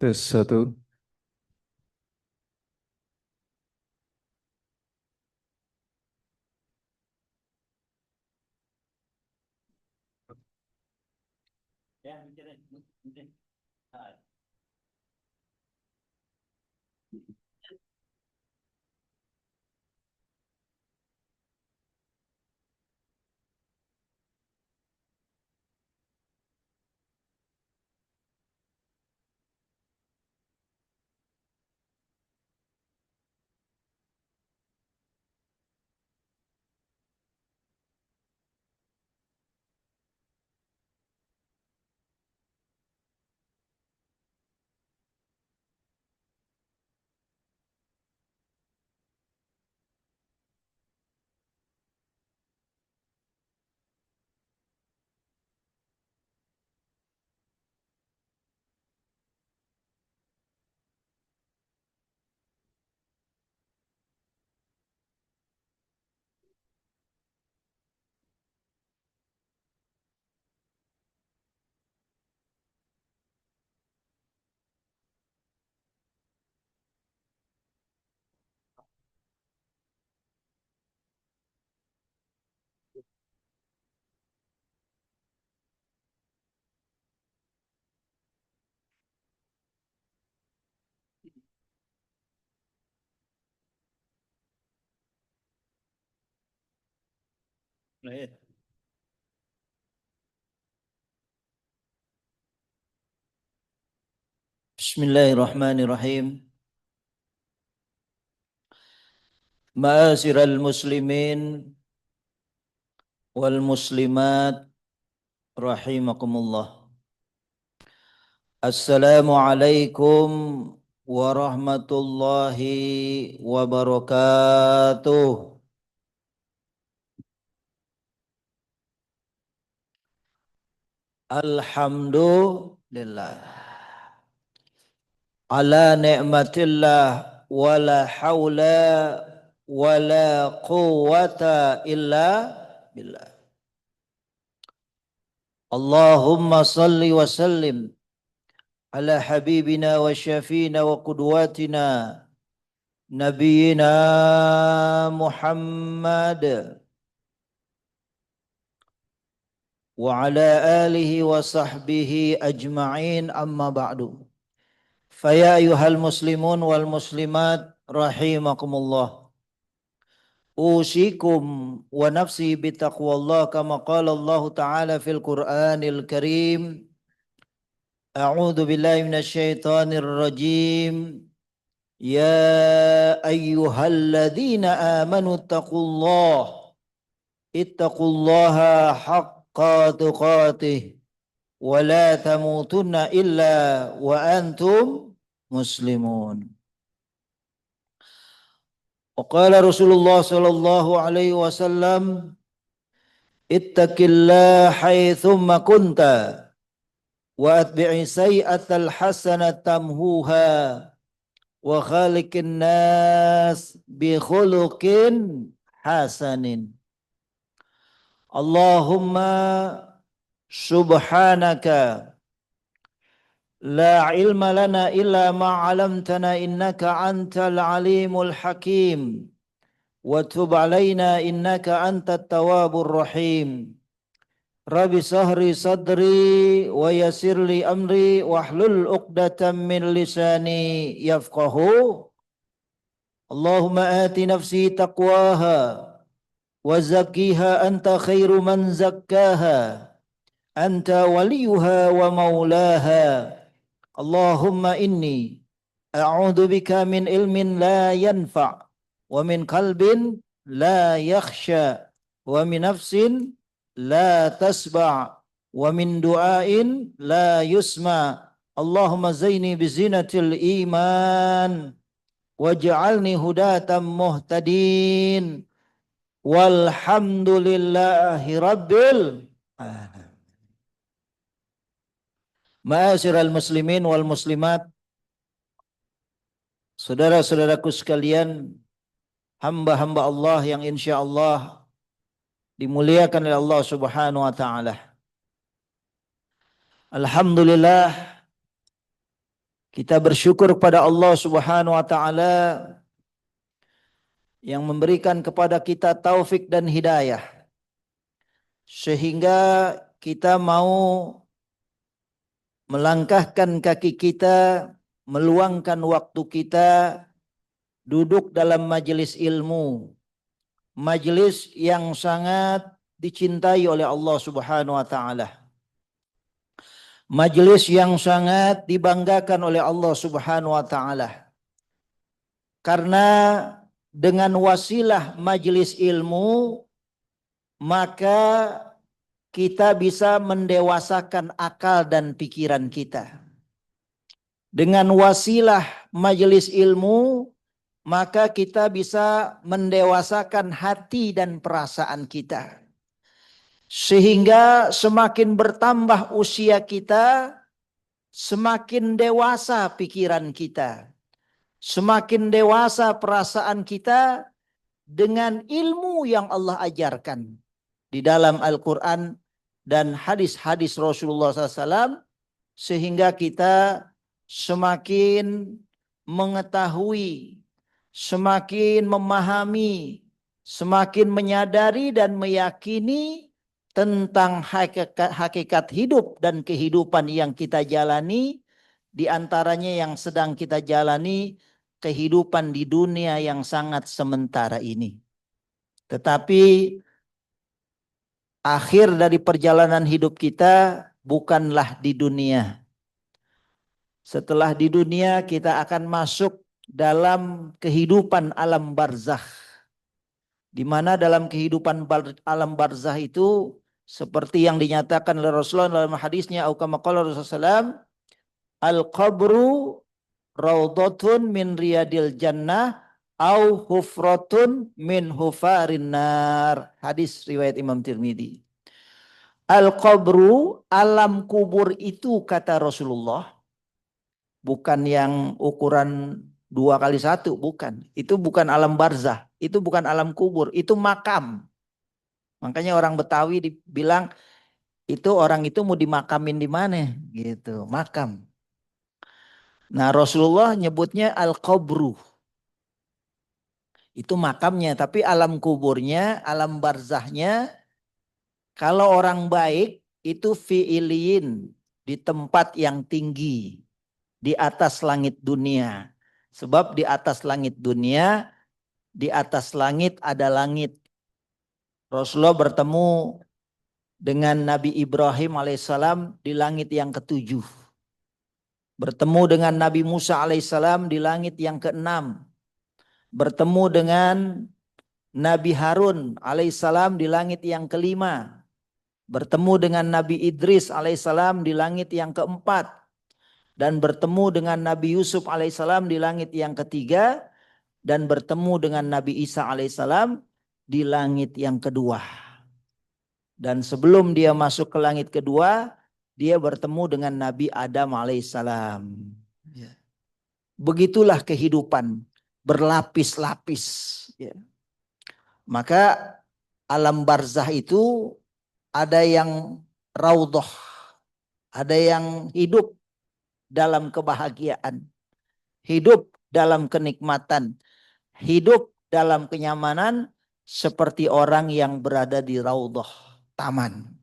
Tes satu. Bismillahirrahmanirrahim. Ma'asyiral muslimin wal muslimat rahimakumullah. Assalamualaikum warahmatullahi wabarakatuh. Alhamdulillah ala ni'matillah wala haula wala quwwata illa billah. Allahumma salli wa sallim ala habibina wa syafiina wa qudwatina nabiyina Muhammad wa ala alihi wa sahbihi ajma'in, amma ba'du. Faya ayuhal muslimun wal muslimat rahimakumullah. Usikum wa nafsi bitaqwallah kama qala Allah ta'ala fil Qur'anil Karim. A'udzu billahi minasyaitonir rajim. Ya ayyuhalladzina amanu ittaqullaha haqqa tuqatih wa la tamutunna illa wa antum muslimun. Wa qala Rasulullah sallallahu alaihi wasallam, ittaqillaha haitsumma kunta wa atbi'i sayyi'atal hasanata tamhuha wa khaliqin nas bi khuluqin hasanin. Allahumma subhanaka la ilma lana illa ma 'allamtana innaka antal alimul hakim wa tub 'alaina innaka antat tawwabur rahim. Rabbi sahri sadri wa yassirli amri wahlul 'uqdatam min lisani yafqahu. Allahumma ati nafsi taqwaha wa zakkiha anta khairu man zakkaha anta waliyuha wa maulaha. Allahumma inni a'udzu bika min ilmin la yanfa' wa min qalbin la yakhsha wa min nafsin la tasba' wa min du'ain la yusma. Allahumma zaini bizinatil iman waj'alni hudatan muhtadin. Walhamdulillahi rabbil alamin. Ma'asyiral muslimin wal muslimat, saudara-saudaraku sekalian, hamba-hamba Allah yang insya Allah dimuliakan oleh Allah Subhanahu wa taala. Alhamdulillah, Kita bersyukur kepada Allah Subhanahu wa taala yang memberikan kepada kita taufik dan hidayah sehingga kita mau melangkahkan kaki kita, meluangkan waktu kita duduk dalam majelis ilmu, majelis yang sangat dicintai oleh Allah Subhanahu wa taala. Majelis yang sangat dibanggakan oleh Allah Subhanahu wa taala. Karena dengan wasilah majelis ilmu maka kita bisa mendewasakan akal dan pikiran kita. Dengan wasilah majelis ilmu maka kita bisa mendewasakan hati dan perasaan kita. Sehingga semakin bertambah usia kita, semakin dewasa pikiran kita. Semakin dewasa perasaan kita dengan ilmu yang Allah ajarkan di dalam Al-Quran dan hadis-hadis Rasulullah SAW. Sehingga kita semakin mengetahui, semakin memahami, semakin menyadari dan meyakini tentang hakikat hidup dan kehidupan yang kita jalani, di antaranya yang sedang kita jalani kehidupan di dunia yang sangat sementara ini. Tetapi akhir dari perjalanan hidup kita bukanlah di dunia. Setelah di dunia kita akan masuk dalam kehidupan alam barzakh. Di mana dalam kehidupan alam barzakh itu seperti yang dinyatakan oleh Rasulullah dalam hadisnya, au kama qala Rasulullah, al-qabru raudhatun min riyadil jannah au hufratun min hufarin nar. Hadis riwayat Imam Tirmidzi. Al-qabru, alam kubur itu kata Rasulullah, bukan yang ukuran 2x1, bukan. Itu bukan alam barzah, itu bukan alam kubur, itu makam. Makanya orang Betawi dibilang itu orang itu mau dimakamin di mana gitu, makam. Nah, Rasulullah nyebutnya al-qabru. Itu makamnya, tapi alam kuburnya, alam barzahnya kalau orang baik itu fi'iliyin, di tempat yang tinggi, di atas langit dunia. Sebab di atas langit dunia, di atas langit ada langit. Rasulullah bertemu dengan Nabi Ibrahim alaihissalam di langit yang ke-7. Bertemu dengan Nabi Musa alaihissalam di langit yang ke-6. Bertemu dengan Nabi Harun alaihissalam di langit yang ke-5. Bertemu dengan Nabi Idris alaihissalam di langit yang ke-4. Dan bertemu dengan Nabi Yusuf alaihissalam di langit yang ke-3. Dan bertemu dengan Nabi Isa alaihissalam di langit yang ke-2. Dan sebelum dia masuk ke langit kedua, dia bertemu dengan Nabi Adam alaihissalam. Begitulah kehidupan, berlapis-lapis. Maka alam barzah itu ada yang raudhah, ada yang hidup dalam kebahagiaan, hidup dalam kenikmatan, hidup dalam kenyamanan seperti orang yang berada di raudhah, taman.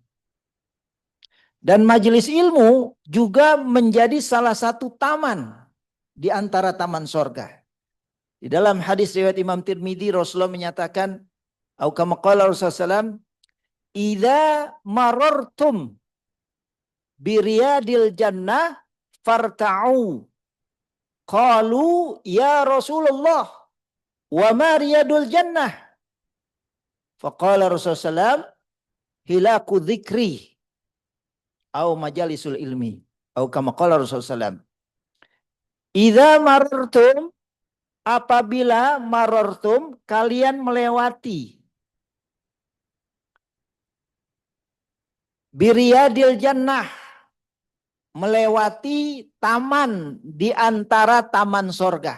Dan majelis ilmu juga menjadi salah satu taman di antara taman sorga. Di dalam hadis riwayat Imam Tirmidzi, Rasulullah menyatakan, au kama qala Rasulullah SAW, idza marartum biriyadil jannah farta'u. Qalu ya Rasulullah wa ma riyadul jannah? Faqala Rasulullah SAW, hilaku dzikri au majalisul ilmi. Au kama qala Rasulullah SAW, idza marartum, apabila marartum, kalian melewati biriyadil jannah, melewati taman di antara taman sorga.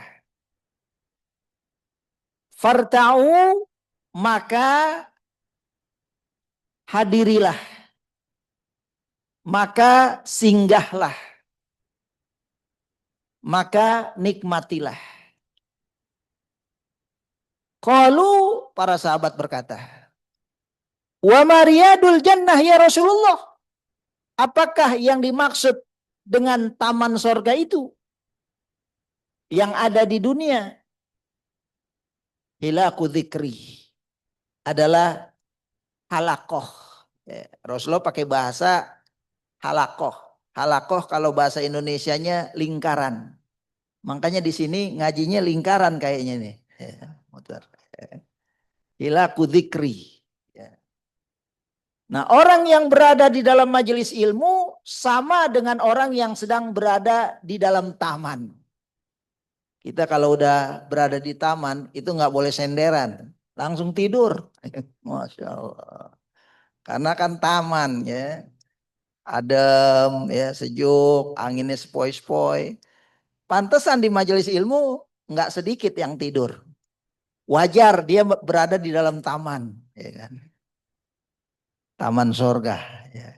Farta'u, maka hadirilah, maka singgahlah. maka nikmatilah. Qalu, para sahabat berkata, wa mariyadul jannah ya Rasulullah. Apakah yang dimaksud dengan taman sorga itu yang ada di dunia? Hilaku dzikri, adalah halakoh. Rasulullah pakai bahasa halakoh. Halakoh kalau bahasa Indonesianya lingkaran. Makanya di sini ngajinya lingkaran kayaknya nih. Muter. Hilaku dzikri. Nah, orang yang berada di dalam majelis ilmu sama dengan orang yang sedang berada di dalam taman. Kita kalau udah berada di taman itu nggak boleh senderan, langsung tidur. Masya Allah. Karena kan taman ya, adem ya, sejuk, anginnya sepoi-sepoi. Pantesan di majelis ilmu nggak sedikit yang tidur. Wajar dia berada di dalam taman, ya kan? Taman sorga. Ya.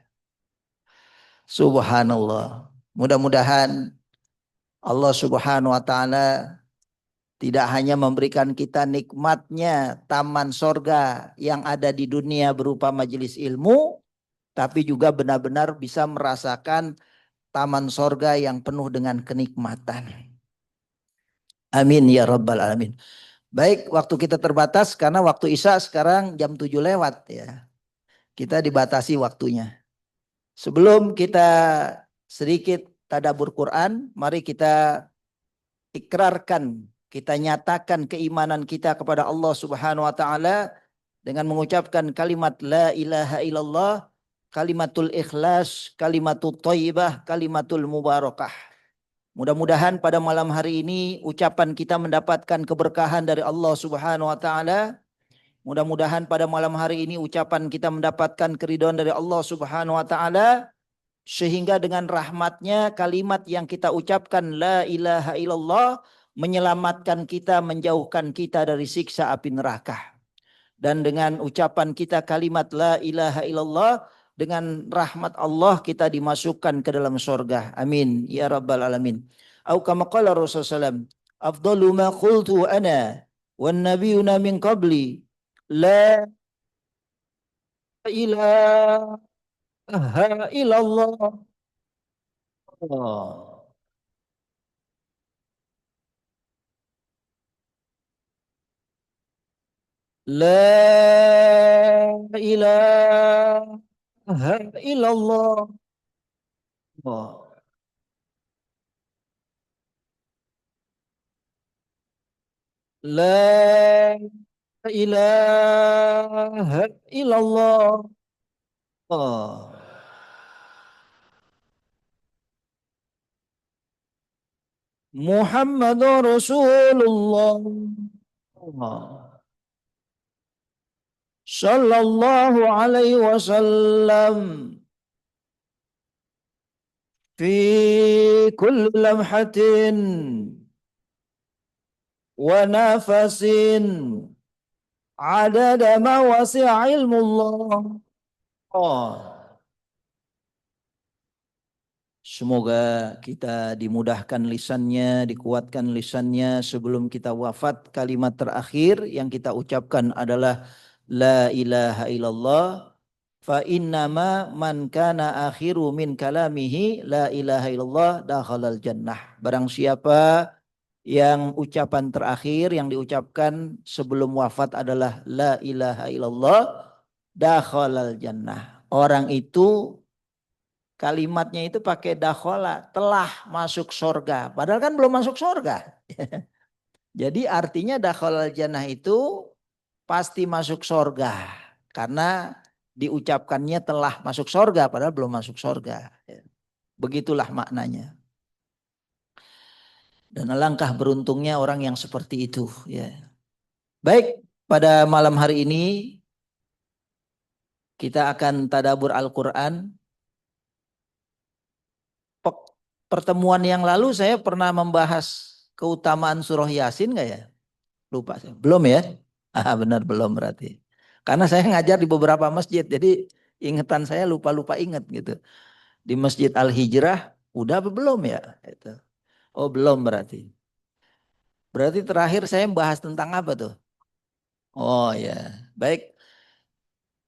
Subhanallah. Mudah-mudahan Allah Subhanahu wa taala tidak hanya memberikan kita nikmatnya taman sorga yang ada di dunia berupa majelis ilmu, tapi juga benar-benar bisa merasakan taman sorga yang penuh dengan kenikmatan. Amin ya rabbal alamin. Baik, waktu kita terbatas karena waktu Isya sekarang jam 7 lewat ya. Kita dibatasi waktunya. Sebelum kita sedikit tadabbur Quran, mari kita ikrarkan, kita nyatakan keimanan kita kepada Allah Subhanahu wa taala dengan mengucapkan kalimat la ilaha illallah, kalimatul ikhlas, kalimatul thayyibah, kalimatul mubarakah. Mudah-mudahan pada malam hari ini ucapan kita mendapatkan keberkahan dari Allah Subhanahu wa taala. Mudah-mudahan pada malam hari ini ucapan kita mendapatkan keridhaan dari Allah Subhanahu wa taala, sehingga dengan rahmatnya kalimat yang kita ucapkan la ilaha illallah menyelamatkan kita, menjauhkan kita dari siksa api neraka. Dan dengan ucapan kita kalimat la ilaha illallah, dengan rahmat Allah kita dimasukkan ke dalam surga. Amin ya rabbal alamin. Au kama qala Rasulullah SAW, afdalu ma qultu ana wan nabiyuna min qabli la ilaha illallah. Oh. La ilaha illallah. Oh. La ilaha illallah. Oh. Muhammadur Rasulullah. Oh. Sallallahu alaihi wasallam. Fi kulli lamhatin wa nafasin adada ma wasi'a ilmullah. Oh. Semoga kita dimudahkan lisannya, dikuatkan lisannya sebelum kita wafat. Kalimat terakhir yang kita ucapkan adalah la ilaha illallah. Fa innama man kana akhiru min kalamihi la ilaha illallah dakhalal jannah. Barang siapa yang ucapan terakhir yang diucapkan sebelum wafat adalah la ilaha illallah dakhalal jannah. Orang itu kalimatnya itu pakai dakhala, telah masuk surga. Padahal kan belum masuk surga. Jadi artinya dakhalal jannah itu pasti masuk surga. Karena diucapkannya telah masuk surga padahal belum masuk surga. Begitulah maknanya. Dan alangkah beruntungnya orang yang seperti itu. Ya. Baik, pada malam hari ini kita akan tadabbur Al-Quran. Pertemuan yang lalu saya pernah membahas keutamaan surah Yasin nggak ya? Lupa saya. Belum ya? Ah, benar belum berarti. Karena saya ngajar di beberapa masjid, jadi ingatan saya lupa-lupa ingat gitu. Di Masjid Al-Hijrah udah apa belum ya? Itu. Oh, belum berarti. Berarti terakhir saya bahas tentang apa tuh? Oh ya, baik.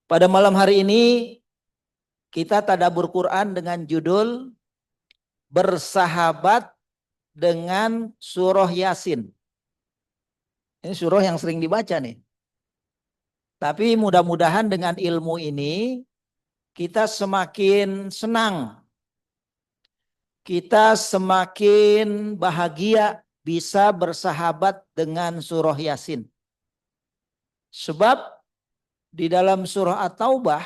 Pada malam hari ini kita tadabbur Quran dengan judul Bersahabat dengan Surah Yasin. Ini surah yang sering dibaca nih. Tapi mudah-mudahan dengan ilmu ini kita semakin senang, kita semakin bahagia bisa bersahabat dengan surah Yasin. Sebab di dalam surah At-Taubah,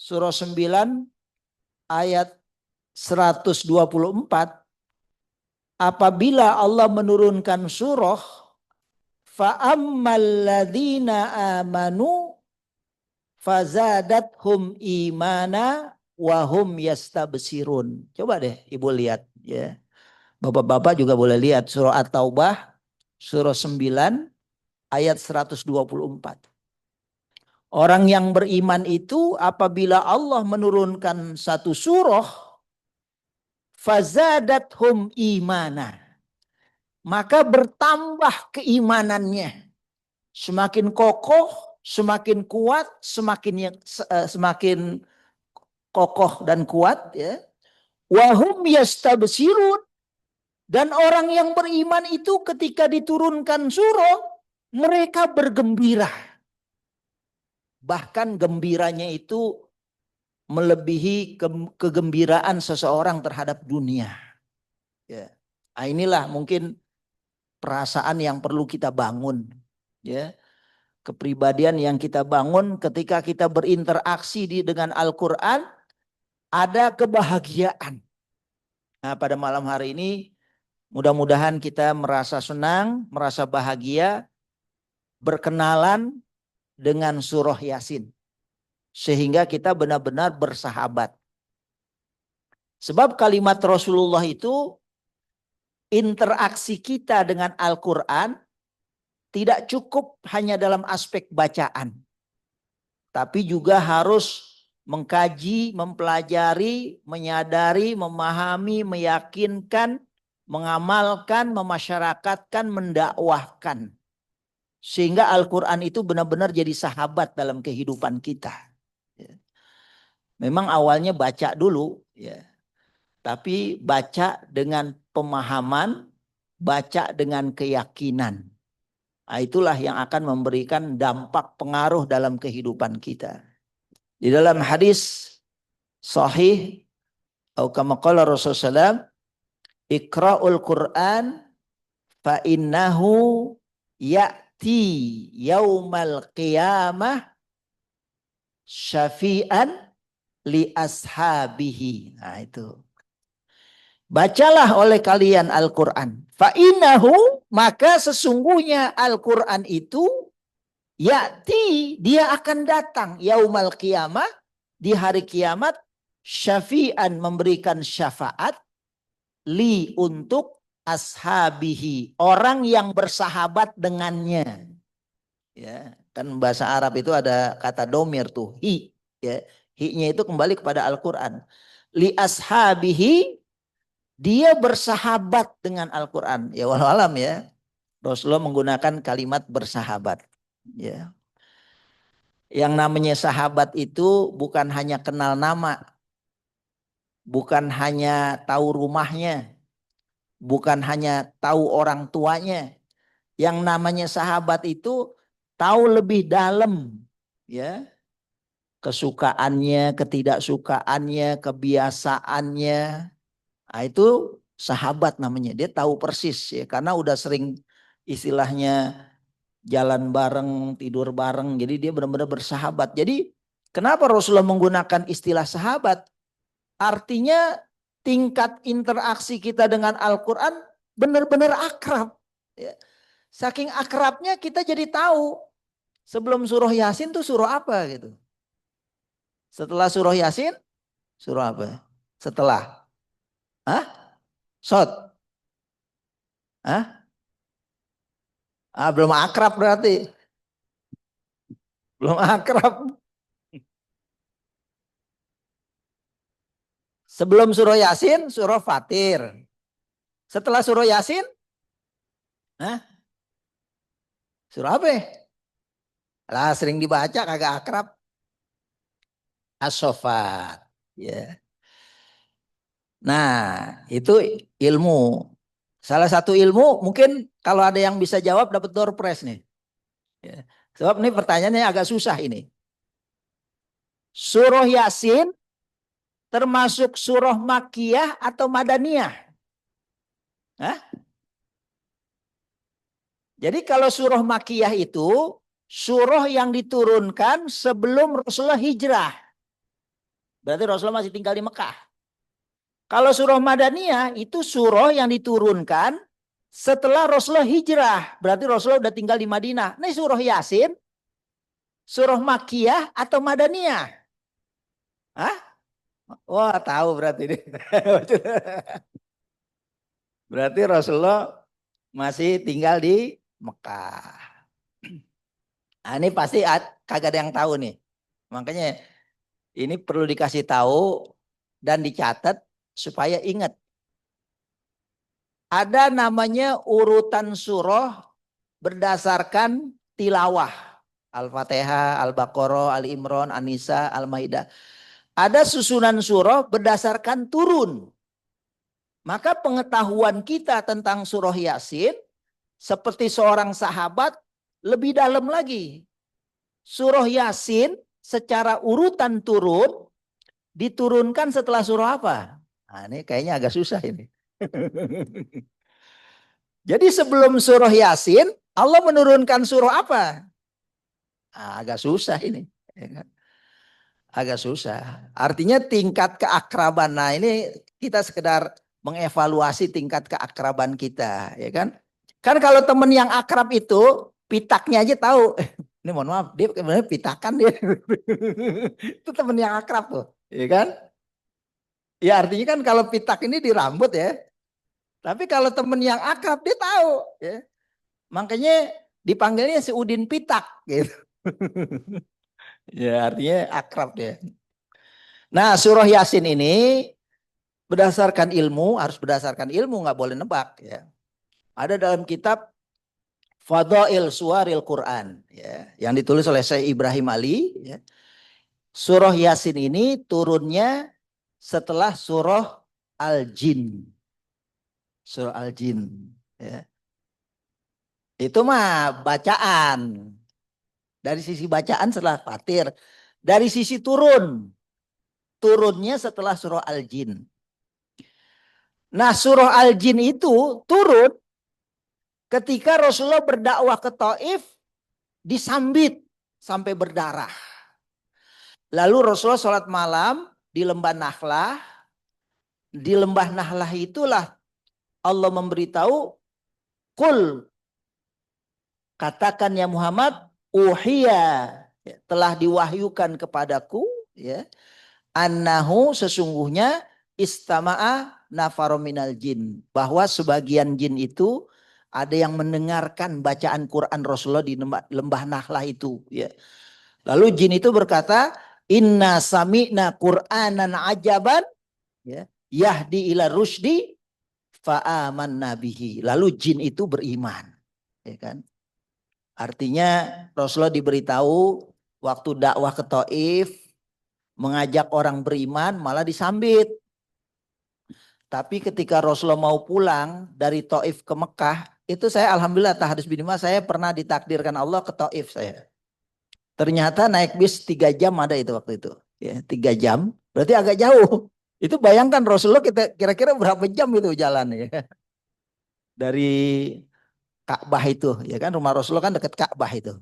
surah 9 ayat 124, apabila Allah menurunkan surah, fa'ammal ladzina amanu fazadathum imana wahum yastabsirun. Coba deh Ibu lihat ya. Bapak-bapak juga boleh lihat surah At-Taubah surah 9 ayat 124. Orang yang beriman itu apabila Allah menurunkan satu surah fazadathum imana, maka bertambah keimanannya. Semakin kokoh, semakin kuat, semakin kokoh dan kuat ya. Wahum yastabsirun, dan orang yang beriman itu ketika diturunkan surah mereka bergembira. Bahkan gembiranya itu melebihi kegembiraan seseorang terhadap dunia. Ya. Nah, inilah mungkin perasaan yang perlu kita bangun. Ya. Kepribadian yang kita bangun ketika kita berinteraksi dengan Al-Quran, ada kebahagiaan. Nah, pada malam hari ini mudah-mudahan kita merasa senang, merasa bahagia, berkenalan dengan surah Yasin. Sehingga kita benar-benar bersahabat. Sebab kalimat Rasulullah itu, interaksi kita dengan Al-Quran tidak cukup hanya dalam aspek bacaan. Tapi juga harus mengkaji, mempelajari, menyadari, memahami, meyakinkan, mengamalkan, memasyarakatkan, mendakwahkan. Sehingga Al-Quran itu benar-benar jadi sahabat dalam kehidupan kita. Memang awalnya baca dulu, ya. Tapi baca dengan pemahaman, baca dengan keyakinan. Nah, itulah yang akan memberikan dampak pengaruh dalam kehidupan kita. Di dalam hadis sahih, atau kama qala Rasulullah SAW, Iqra'ul Quran fa innahu ya'ti yaumal qiyamah syafi'an li ashabihi. Nah itu. Bacalah oleh kalian Al-Quran. Fa'innahu, maka sesungguhnya Al-Quran itu ya'ti, dia akan datang yaumal qiyamah, di hari kiamat, syafi'an, memberikan syafaat, li, untuk ashabihi, orang yang bersahabat dengannya. Ya, kan bahasa Arab itu ada kata domir tuh, hi, ya. Hi-nya itu kembali kepada Al-Quran. Li ashabihi, dia bersahabat dengan Al-Quran. Ya walau alam ya. Rasulullah menggunakan kalimat bersahabat. Ya. Yang namanya sahabat itu bukan hanya kenal nama. Bukan hanya tahu rumahnya. Bukan hanya tahu orang tuanya. Yang namanya sahabat itu tahu lebih dalam. Ya. Kesukaannya, ketidaksukaannya, kebiasaannya. Nah, itu sahabat namanya. Dia tahu persis ya, karena udah sering istilahnya jalan bareng, tidur bareng. Jadi dia benar-benar bersahabat. Jadi kenapa Rasulullah menggunakan istilah sahabat? Artinya tingkat interaksi kita dengan Al-Quran benar-benar akrab. Ya. Saking akrabnya kita jadi tahu sebelum surah Yasin tuh surah apa gitu. Setelah surah Yasin, surah apa? Setelah. Hah? Sot. Hah? Ah, belum akrab berarti. Belum akrab. Sebelum surah Yasin, surah Fatir. Setelah surah Yasin, hah? Surah apa? Lah sering dibaca kagak akrab. As-Saffat. Ya. Nah, itu ilmu. Salah satu ilmu mungkin kalau ada yang bisa jawab dapat door prize nih. Ya. Sebab ini pertanyaannya agak susah ini. Surah Yasin termasuk surah Makkiyah atau Madaniyah? Hah? Jadi kalau surah Makkiyah itu surah yang diturunkan sebelum Rasulullah hijrah. Berarti Rasulullah masih tinggal di Mekah. Kalau surah Madaniyah itu surah yang diturunkan setelah Rasulullah hijrah. Berarti Rasulullah udah tinggal di Madinah. Ini surah Yasin, surah Makkiyah atau Madaniyah? Hah? Wah, tahu berarti ini. Berarti Rasulullah masih tinggal di Mekah. Nah, ini pasti kagak ada yang tahu nih. Makanya ini perlu dikasih tahu dan dicatat supaya ingat. Ada namanya urutan surah berdasarkan tilawah. Al-Fatihah, Al-Baqarah, Al-Imran, An-Nisa, Al-Maidah. Ada susunan surah berdasarkan turun. Maka pengetahuan kita tentang surah Yasin seperti seorang sahabat lebih dalam lagi. Surah Yasin secara urutan turun diturunkan setelah surah apa? Nah, ini kayaknya agak susah ini. Jadi sebelum surah Yasin, Allah menurunkan surah apa? Nah, agak susah ini. Agak susah. Artinya tingkat keakraban. Nah, ini kita sekedar mengevaluasi tingkat keakraban kita, ya kan? Kan kalau temen yang akrab itu pitaknya aja tahu. Ini mohon maaf, dia sebenarnya pitakan dia. Itu temen yang akrab tuh, ya kan? Ya artinya kan kalau pitak ini di rambut ya. Tapi kalau temen yang akrab dia tahu, ya. Makanya dipanggilnya si Udin Pitak gitu. Ya artinya akrab dia. Nah, surah Yasin ini berdasarkan ilmu, harus berdasarkan ilmu, nggak boleh nebak ya. Ada dalam kitab Fadail Suwaril Quran ya, yang ditulis oleh Syekh Ibrahim Ali ya. Surah Yasin ini turunnya setelah surah Al-Jin. Surah Al-Jin ya. Itu mah bacaan. Dari sisi bacaan setelah Fatir. Dari sisi turun. Turunnya setelah surah Al-Jin. Nah, surah Al-Jin itu turun ketika Rasulullah berdakwah ke Taif disambit sampai berdarah. Lalu Rasulullah sholat malam di lembah Nakhlah. Di lembah Nakhlah itulah Allah memberitahu, Qul, katakan ya Muhammad, uhiya, telah diwahyukan kepadaku, ya, annahu sesungguhnya istama'a nafaru minal jin, bahwa sebagian jin itu ada yang mendengarkan bacaan Quran Rasulullah di lembah Nakhlah itu, ya. Lalu jin itu berkata, inna sami'na Qur'anan ajaban, ya, yahdi ila rusdi fa'amanna bihi. Lalu jin itu beriman, ya kan? Artinya Rasulullah diberitahu waktu dakwah ke Taif mengajak orang beriman malah disambit. Tapi ketika Rasulullah mau pulang dari Taif ke Mekah, itu saya alhamdulillah tahadus binima saya pernah ditakdirkan Allah ke Taif saya. Ternyata naik bis 3 jam ada itu waktu itu. Ya, 3 jam. Berarti agak jauh. Itu bayangkan Rasulullah kita kira-kira berapa jam itu jalan ya. Dari Ka'bah itu, ya kan, rumah Rasulullah kan dekat Ka'bah itu.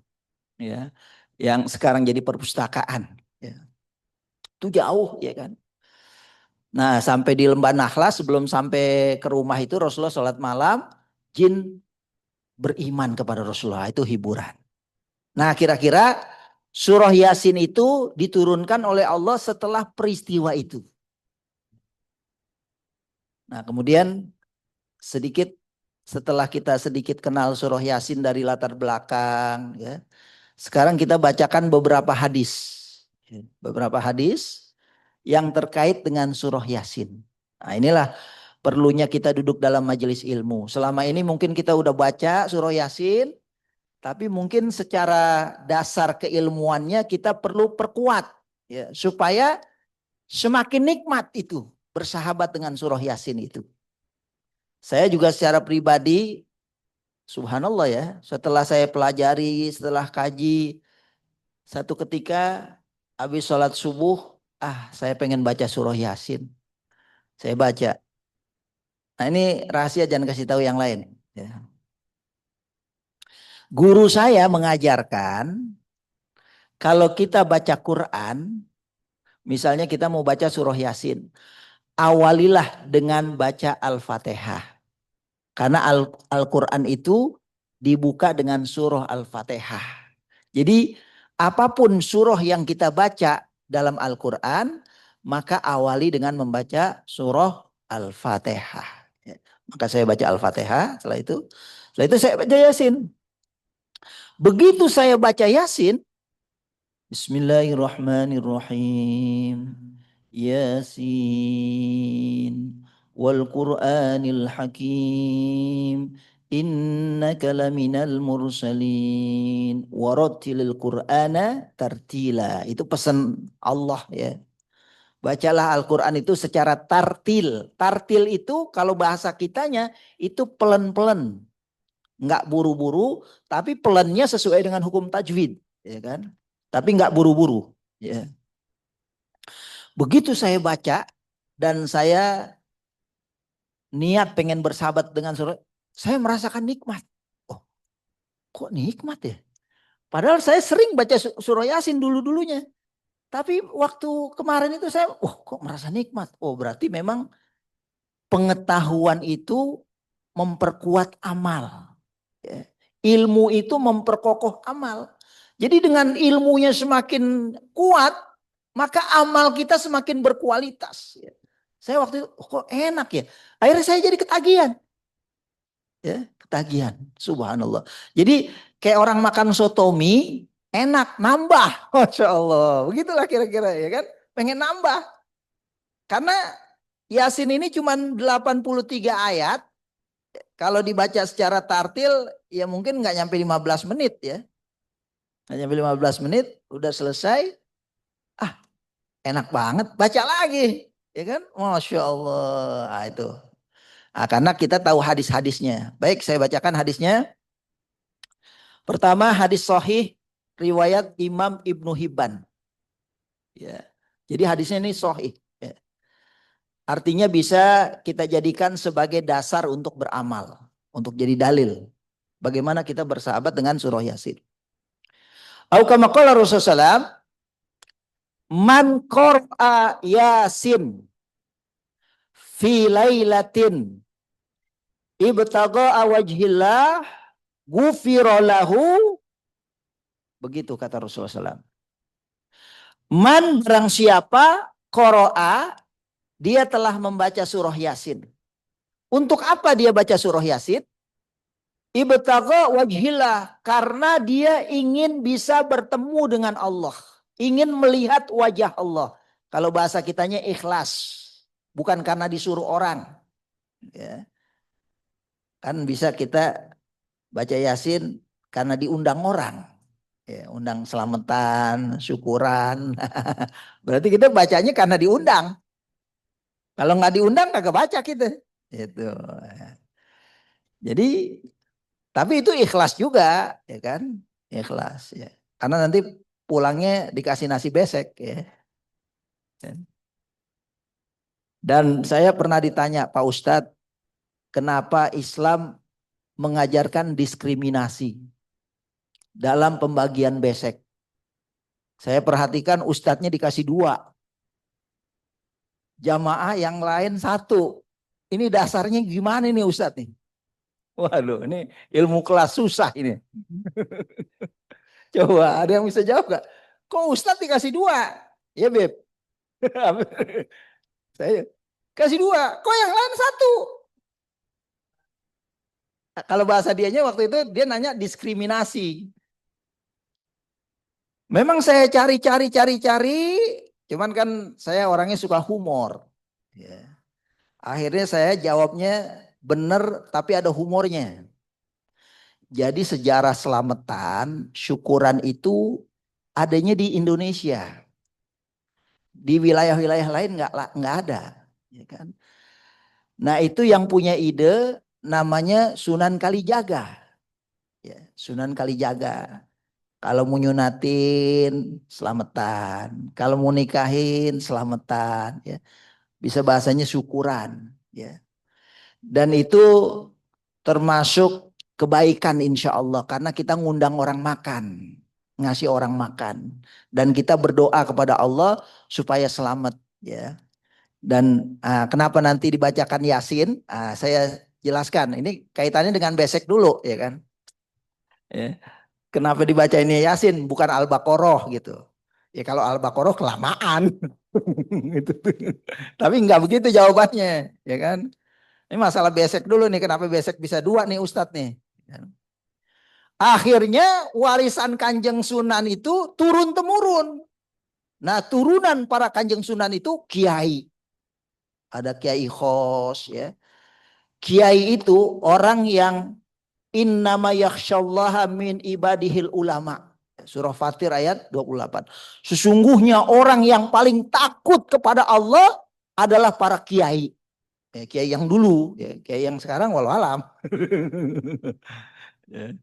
Ya. Yang sekarang jadi perpustakaan, ya. Itu jauh, ya kan. Nah, sampai di lembah Nakhla, sebelum sampai ke rumah itu Rasulullah sholat malam, jin beriman kepada Rasulullah, itu hiburan. Nah, kira-kira surah Yasin itu diturunkan oleh Allah setelah peristiwa itu. Nah, kemudian sedikit setelah kita sedikit kenal surah Yasin dari latar belakang, ya. Sekarang kita bacakan beberapa hadis. Beberapa hadis yang terkait dengan surah Yasin. Nah, inilah perlunya kita duduk dalam majelis ilmu. Selama ini mungkin kita udah baca surah Yasin, tapi mungkin secara dasar keilmuannya kita perlu perkuat ya, supaya semakin nikmat itu bersahabat dengan surah Yasin itu. Saya juga secara pribadi, subhanallah ya, setelah saya pelajari, setelah kaji, satu ketika habis sholat subuh, saya pengen baca surah Yasin. Saya baca. Nah ini rahasia, jangan kasih tahu yang lain. Ya. Guru saya mengajarkan, kalau kita baca Quran, misalnya kita mau baca surah Yasin, awalilah dengan baca Al-Fatihah. Karena Al-Quran itu dibuka dengan surah Al-Fatihah. Jadi apapun surah yang kita baca dalam Al-Quran, maka awali dengan membaca surah Al-Fatihah. Ya. Maka saya baca Al-Fatihah, setelah itu saya baca Yasin. Begitu saya baca Yasin, Bismillahirrahmanirrahim. Yasin wal Qur'anil Hakim. Innaka laminal mursalin warattilil Qur'ana tartila. Itu pesan Allah ya. Bacalah Al-Qur'an itu secara tartil. Tartil itu kalau bahasa kitanya itu pelan-pelan. Enggak buru-buru, tapi pelannya sesuai dengan hukum tajwid, ya kan? Tapi enggak buru-buru, ya. Begitu saya baca dan saya niat pengen bersahabat dengan surah, saya merasakan nikmat. Oh, kok nikmat ya? Padahal saya sering baca surah Yasin dulu-dulunya. Tapi waktu kemarin itu saya, kok merasa nikmat. Oh, berarti memang pengetahuan itu memperkuat amal. Ya. Ilmu itu memperkokoh amal. Jadi dengan ilmunya semakin kuat, maka amal kita semakin berkualitas. Ya. Saya waktu itu, kok enak ya. Akhirnya saya jadi ketagihan. Ya, ketagihan. Subhanallah. Jadi kayak orang makan sotomi, enak, nambah. Masya Allah. Begitulah kira-kira ya kan. Pengen nambah. Karena Yasin ini cuma 83 ayat. Kalau dibaca secara tartil, ya mungkin nggak nyampe 15 menit ya. Nggak nyampe 15 menit, udah selesai. Enak banget, baca lagi. Ya kan? Masya Allah. Itu. Karena kita tahu hadis-hadisnya. Baik, saya bacakan hadisnya. Pertama, hadis sahih riwayat Imam Ibnu Hibban. Ya. Jadi hadisnya ini sahih. Ya. Artinya bisa kita jadikan sebagai dasar untuk beramal. Untuk jadi dalil. Bagaimana kita bersahabat dengan surah Yasin. Au kama qala Rasulullah SAW, man qara'a Yasin fi lailatin ibtagha'a wajhillah ghufira lahu. Begitu kata Rasulullah SAW. Man barang siapa qara'a, dia telah membaca surah Yasin. Untuk apa dia baca surah Yasin? Ibtagha wajhillah, karena dia ingin bisa bertemu dengan Allah, ingin melihat wajah Allah. Kalau bahasa kitanya ikhlas, bukan karena disuruh orang. Ya. Kan bisa kita baca Yasin karena diundang orang. Ya, undang selamatan, syukuran. Berarti kita bacanya karena diundang. Kalau nggak diundang kagak baca kita. Itu. Jadi tapi itu ikhlas juga, ya kan? Ikhlas ya. Karena nanti pulangnya dikasih nasi besek ya. Dan saya pernah ditanya, Pak Ustadz, kenapa Islam mengajarkan diskriminasi dalam pembagian besek? Saya perhatikan ustadznya dikasih 2. Jamaah yang lain 1. Ini dasarnya gimana nih Ustadz nih? Waduh, ini ilmu kelas susah ini. Coba ada yang bisa jawab gak? Kok Ustadz dikasih 2? Ya Beb. Saya kasih 2. Kok yang lain 1? Kalau bahasa dianya waktu itu dia nanya diskriminasi. Memang saya cari. Cuman kan saya orangnya suka humor. Ya. Akhirnya saya jawabnya benar tapi ada humornya. Jadi sejarah selamatan, syukuran itu adanya di Indonesia. Di wilayah-wilayah lain nggak ada, ya kan? Nah itu yang punya ide namanya Sunan Kalijaga, ya, Sunan Kalijaga. Kalau mau nyunatin selamatan, kalau mau nikahin selamatan, ya. Bisa bahasanya syukuran, ya. Dan itu termasuk kebaikan insya Allah karena kita ngundang orang makan, ngasih orang makan, dan kita berdoa kepada Allah supaya selamat, ya. Dan kenapa nanti dibacakan Yasin? Saya jelaskan. Ini kaitannya dengan besek dulu, ya kan? Ya. Kenapa dibaca ini Yasin bukan Al-Baqarah gitu? Ya kalau Al-Baqarah kelamaan. Gitu. Tapi nggak begitu jawabannya, ya kan? Ini masalah besek dulu nih. Kenapa besek bisa dua nih Ustadz nih? Akhirnya warisan Kanjeng Sunan itu turun temurun. Nah turunan para Kanjeng Sunan itu kiai. Ada Kiai Khos, ya. Kiai itu orang yang innama yakhsyallaha min ibadihil ulama. Surah Fatir ayat 28. Sesungguhnya orang yang paling takut kepada Allah adalah para kiai. Ya, kiai yang dulu, ya, kiai yang sekarang walau alam. Ya,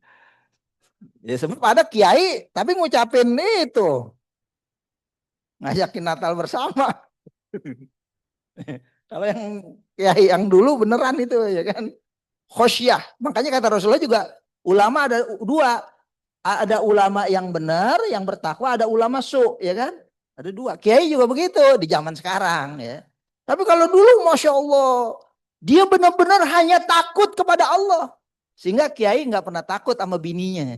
ya sebab ada kiai tapi ngucapin itu, ngajakin Natal bersama. Kalau yang kiai yang dulu beneran itu, ya kan? Khosyah. Makanya kata Rasulullah juga ulama ada dua. Ada ulama yang benar, yang bertakwa, ada ulama su, ya kan? Ada dua. Kiai juga begitu di zaman sekarang, ya. Tapi kalau dulu, masya Allah, dia benar-benar hanya takut kepada Allah, sehingga kiai nggak pernah takut sama bininya,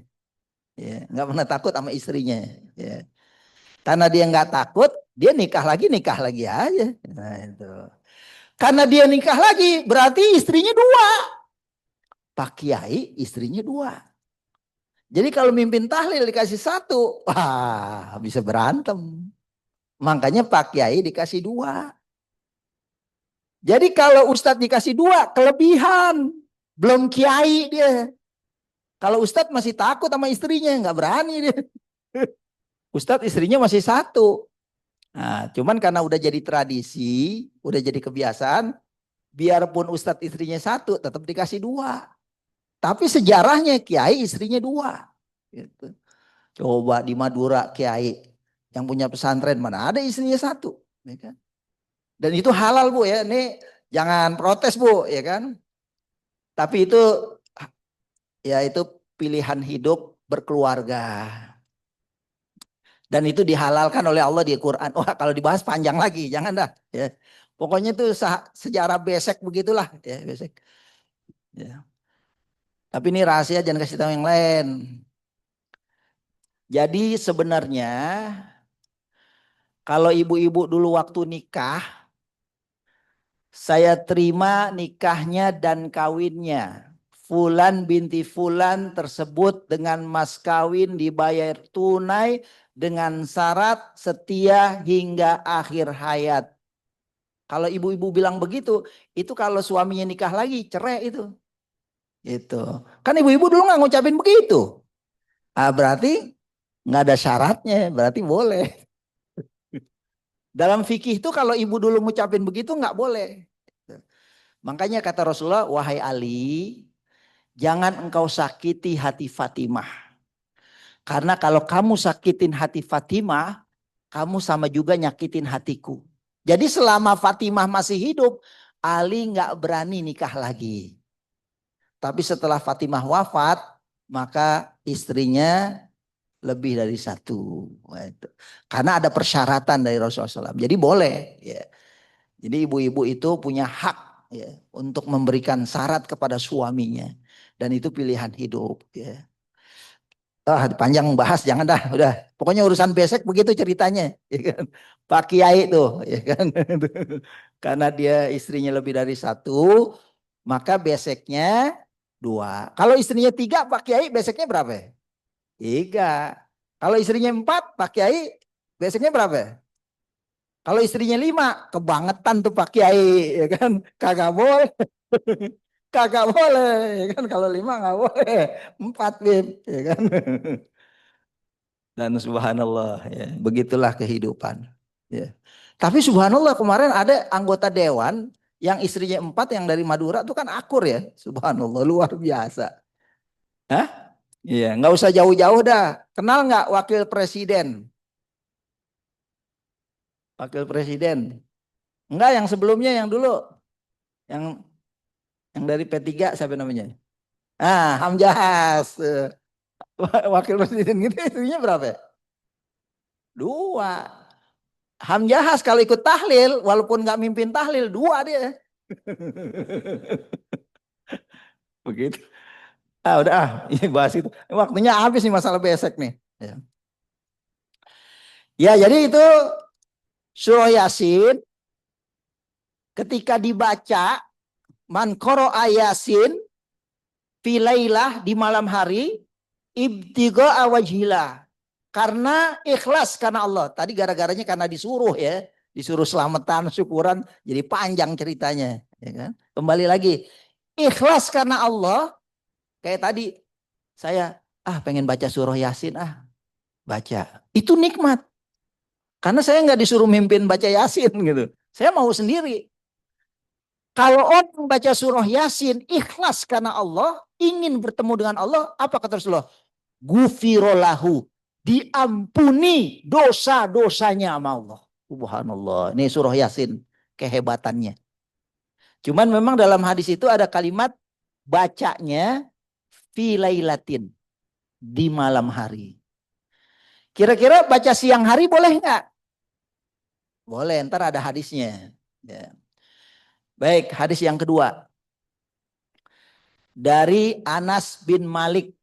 ya, nggak pernah takut sama istrinya, ya. Karena dia nggak takut, dia nikah lagi aja. Nah, itu. Karena dia nikah lagi, berarti istrinya dua. Pak Kiai istrinya dua. Jadi kalau mimpin tahlil dikasih satu, wah bisa berantem. Makanya Pak Kiai dikasih dua. Jadi kalau Ustadz dikasih dua, kelebihan. Belum Kiai dia. Kalau Ustadz masih takut sama istrinya, nggak berani dia. Ustadz istrinya masih satu. Nah, cuman karena udah jadi tradisi, udah jadi kebiasaan, biarpun Ustadz istrinya satu, tetap dikasih dua. Tapi sejarahnya Kiai istrinya dua. Gitu. Coba di Madura Kiai yang punya pesantren mana ada istrinya satu, ya kan? Dan itu halal Bu ya, ini jangan protes Bu, ya kan? Tapi itu ya itu pilihan hidup berkeluarga. Dan itu dihalalkan oleh Allah di Quran. Wah kalau dibahas panjang lagi, jangan dah. Ya. Pokoknya itu sejarah besek begitulah, ya besek. Ya. Tapi ini rahasia jangan kasih tahu yang lain. Jadi sebenarnya kalau ibu-ibu dulu waktu nikah, saya terima nikahnya dan kawinnya. Fulan binti Fulan tersebut dengan mas kawin dibayar tunai dengan syarat setia hingga akhir hayat. Kalau ibu-ibu bilang begitu, itu kalau suaminya nikah lagi cerai itu. Itu. Kan ibu-ibu dulu nggak ngucapin begitu. Berarti nggak ada syaratnya, berarti boleh. Dalam fikih itu kalau ibu dulu ngucapin begitu nggak boleh. Makanya kata Rasulullah, wahai Ali, jangan engkau sakiti hati Fatimah. Karena kalau kamu sakitin hati Fatimah, kamu sama juga nyakitin hatiku. Jadi selama Fatimah masih hidup, Ali nggak berani nikah lagi. Tapi setelah Fatimah wafat, maka istrinya lebih dari satu. Karena ada persyaratan dari Rasulullah SAW. Jadi boleh. Ya. Jadi ibu-ibu itu punya hak ya, untuk memberikan syarat kepada suaminya. Dan itu pilihan hidup. Ya. Panjang bahas, jangan dah. Udah. Pokoknya urusan besek begitu ceritanya. Ya kan? Pak Kiai itu. Ya kan? Karena dia istrinya lebih dari satu, maka beseknya dua. Kalau istrinya tiga, Pak Kiai beseknya berapa? Tiga. Kalau istrinya empat, Pak Kiai beseknya berapa? Kalau istrinya 5, kebangetan tuh Pak Kiai, ya kan? Kagak boleh. Kagak boleh, ya kan? Kalau 5 nggak boleh. 4, Bib, ya kan? Dan subhanallah, ya, begitulah kehidupan. Ya. Tapi subhanallah kemarin ada anggota dewan yang istrinya 4 yang dari Madura tuh kan akur ya. Subhanallah, luar biasa. Hah? Iya, nggak usah jauh-jauh dah. Kenal nggak wakil presiden? Wakil presiden. Enggak, yang sebelumnya yang dulu. Yang dari P3 siapa namanya? Ah, Hamzahas. Wakil presiden gitu istrinya berapa ya? 2. Hamzahas kalau ikut tahlil, walaupun nggak mimpin tahlil, 2 dia. Begitu. Ah, udah ini bahas itu. Waktunya habis nih masalah besek nih. Ya, ya jadi itu surah Yasin ketika dibaca man qara'a Yasin filailah di malam hari ibtiga awajhilah karena ikhlas karena Allah. Tadi gara-garanya karena disuruh ya, disuruh selamatan syukuran jadi panjang ceritanya, ya kan? Kembali lagi ikhlas karena Allah. Kayak tadi saya pengen baca surah Yasin baca. Itu nikmat. Karena saya nggak disuruh mimpin baca Yasin gitu. Saya mau sendiri. Kalau orang baca surah Yasin ikhlas karena Allah, ingin bertemu dengan Allah, apa kata Rasulullah? Gufirolahu, diampuni dosa-dosanya sama Allah. Subhanallah. Ini surah Yasin kehebatannya. Cuman memang dalam hadis itu ada kalimat bacanya filailatin, di malam hari. Kira-kira baca siang hari boleh nggak? Boleh, ntar ada hadisnya. Ya. Baik, hadis yang kedua. Dari Anas bin Malik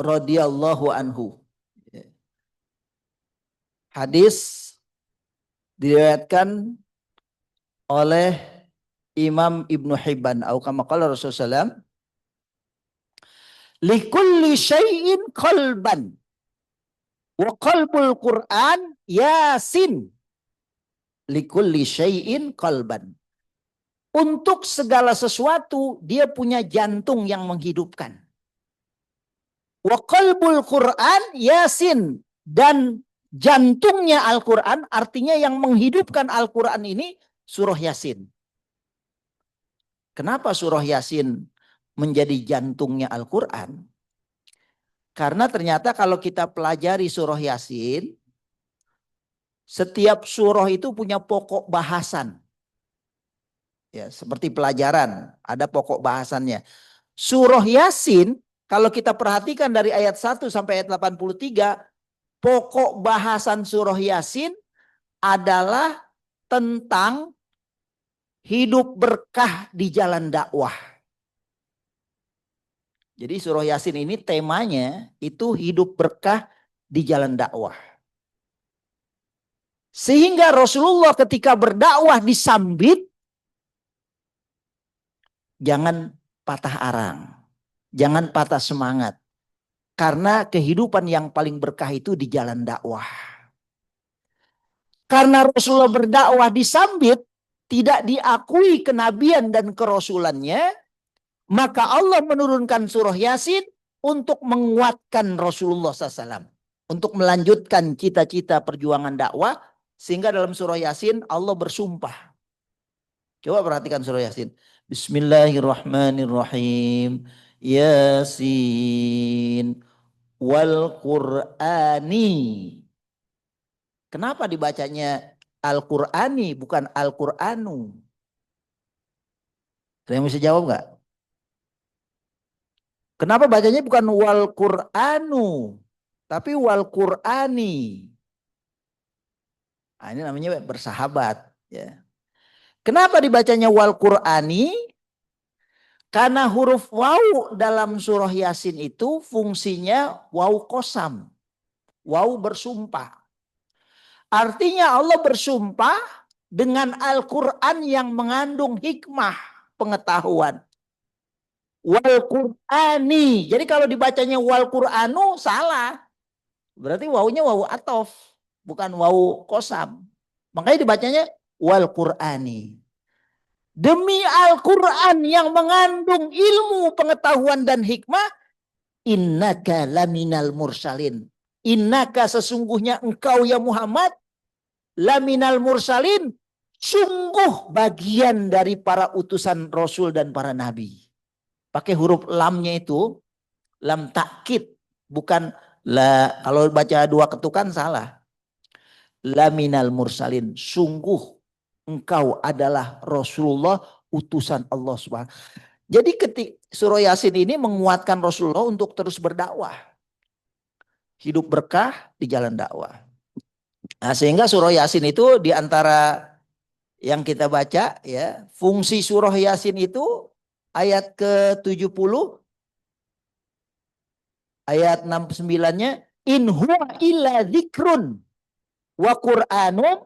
radhiyallahu anhu. Hadis diriwayatkan oleh Imam Ibnu Hibban atau kama qala Rasulullah SAW, likulli syai'in qalban wa qalbul Qur'an Yasin. Likulli syai'in qalban. Untuk segala sesuatu dia punya jantung yang menghidupkan. Wa qalbul Qur'an Yasin, dan jantungnya Al-Quran, artinya yang menghidupkan Al-Quran ini surah Yasin. Kenapa surah Yasin menjadi jantungnya Al-Quran? Karena ternyata kalau kita pelajari surah Yasin, setiap surah itu punya pokok bahasan. Ya, seperti pelajaran, ada pokok bahasannya. Surah Yasin, kalau kita perhatikan dari ayat 1 sampai ayat 83, pokok bahasan surah Yasin adalah tentang hidup berkah di jalan dakwah. Jadi surah Yasin ini temanya itu hidup berkah di jalan dakwah. Sehingga Rasulullah ketika berdakwah di Sambit, jangan patah arang, jangan patah semangat. Karena kehidupan yang paling berkah itu di jalan dakwah. Karena Rasulullah berdakwah di Sambit, tidak diakui kenabian dan kerasulannya, maka Allah menurunkan surah Yasin untuk menguatkan Rasulullah SAW. Untuk melanjutkan cita-cita perjuangan dakwah. Sehingga dalam surah Yasin Allah bersumpah. Coba perhatikan surah Yasin. Bismillahirrahmanirrahim. Yasin wal Qur'ani. Kenapa dibacanya Al-Qur'ani bukan Al-Qur'anu? Ada yang bisa jawab nggak? Kenapa bacanya bukan wal Qur'anu, tapi wal Qur'ani? Nah, ini namanya bersahabat. Ya. Kenapa dibacanya wal Qur'ani? Karena huruf waw dalam surah Yasin itu fungsinya waw qasam. Waw bersumpah. Artinya Allah bersumpah dengan Al-Quran yang mengandung hikmah pengetahuan. Wal Qur'ani. Jadi kalau dibacanya wal Qur'anu salah. Berarti wawunya wawu atof, bukan wawu qasam. Makanya dibacanya wal Qur'ani. Demi Al-Quran yang mengandung ilmu, pengetahuan dan hikmah, innaka laminal mursalin. Innaka sesungguhnya engkau ya Muhammad, laminal mursalin, sungguh bagian dari para utusan Rasul dan para Nabi. Pakai huruf lamnya itu, lam takkid, bukan la. Kalau baca dua ketukan salah. Laminal mursalin, sungguh engkau adalah Rasulullah utusan Allah Subhanahu. Jadi ketika surah Yasin ini menguatkan Rasulullah untuk terus berdakwah. Hidup berkah di jalan dakwah. Nah, sehingga surah Yasin itu di antara yang kita baca ya, fungsi surah Yasin itu ayat ke-70 ayat 69-nya in huwa illa dzikrun wa qur'anun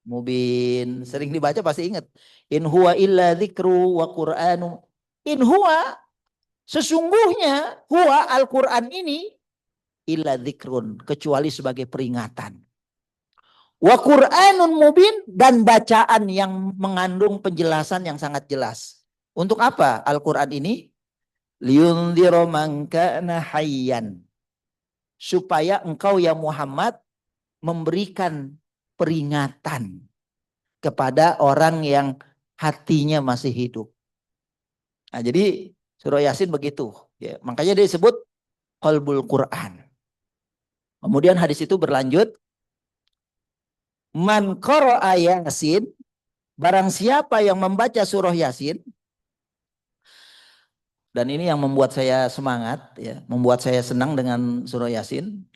mubin. Sering dibaca pasti ingat. In huwa illa dzikru wa qur'anun. In huwa, sesungguhnya huwa Al-Qur'an ini illa dzikrun, kecuali sebagai peringatan. Wa qur'anun mubin, dan bacaan yang mengandung penjelasan yang sangat jelas. Untuk apa Al-Qur'an ini? Liyundhira man kana hayyan. Supaya engkau ya Muhammad memberikan peringatan kepada orang yang hatinya masih hidup. Nah, jadi surah Yasin begitu. Ya, makanya dia disebut qalbul Quran. Kemudian hadis itu berlanjut, man qara'a Yasin, barang siapa yang membaca surah Yasin, dan ini yang membuat saya semangat, ya, membuat saya senang dengan surah Yasin.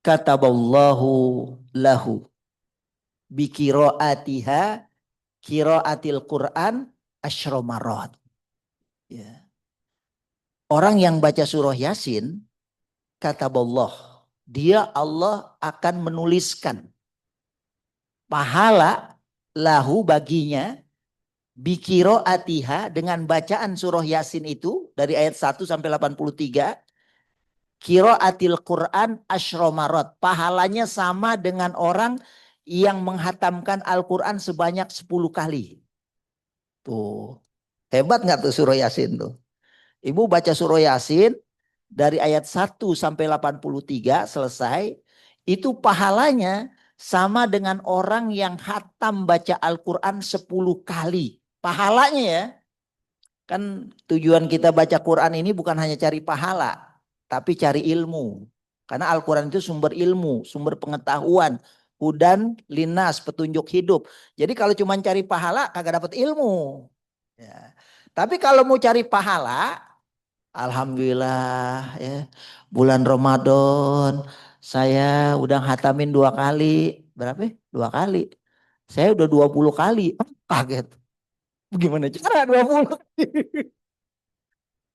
Kataballahu lahu biqiraatiha qiraatil Quran asyra marat. Ya. Orang yang baca surah Yasin, kataballah, dia Allah akan menuliskan pahala lahu baginya biqiraatiha, dengan bacaan surah Yasin itu dari ayat 1 sampai 83. Qiraatil Quran asyra marat, pahalanya sama dengan orang yang menghatamkan Al-Quran sebanyak 10 kali. Tuh, hebat nggak tuh surah Yasin tuh? Ibu baca surah Yasin dari ayat 1 sampai 83 selesai, itu pahalanya sama dengan orang yang khatam baca Al-Quran 10 kali. Pahalanya ya. Kan tujuan kita baca Quran ini bukan hanya cari pahala, tapi cari ilmu. Karena Al-Quran itu sumber ilmu, sumber pengetahuan, hudan linas, petunjuk hidup. Jadi kalau cuma cari pahala kagak dapat ilmu. Ya. Tapi kalau mau cari pahala, alhamdulillah ya, bulan Ramadan saya udah hatamin 2 kali. Berapa? 2 kali. Saya udah 20 kali. Kaget. Gimana cara 20?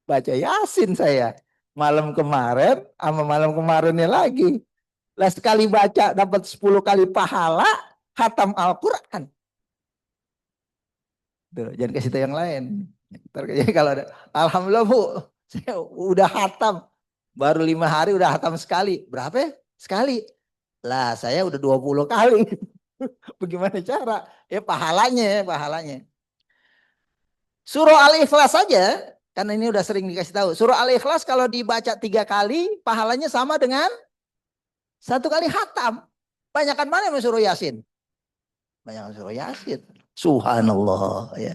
Baca Yasin saya. Malam kemarin sama malam kemarinnya lagi. Lah sekali baca dapat 10 kali pahala khatam Al-Quran. Tuh, jangan kasih tahu yang lain. Ntar kalau ada, alhamdulillah Bu, saya udah khatam. Baru 5 hari udah khatam sekali. Berapa ya? Sekali. Lah saya udah 20 kali. Bagaimana cara? Ya pahalanya, pahalanya. Surah Al-Ikhlas saja, karena ini udah sering dikasih tahu. Surah Al-Ikhlas kalau dibaca 3 kali, pahalanya sama dengan 1 kali khatam. Banyakan mana yang surah Yasin? Banyakan surah Yasin. Subhanallah ya.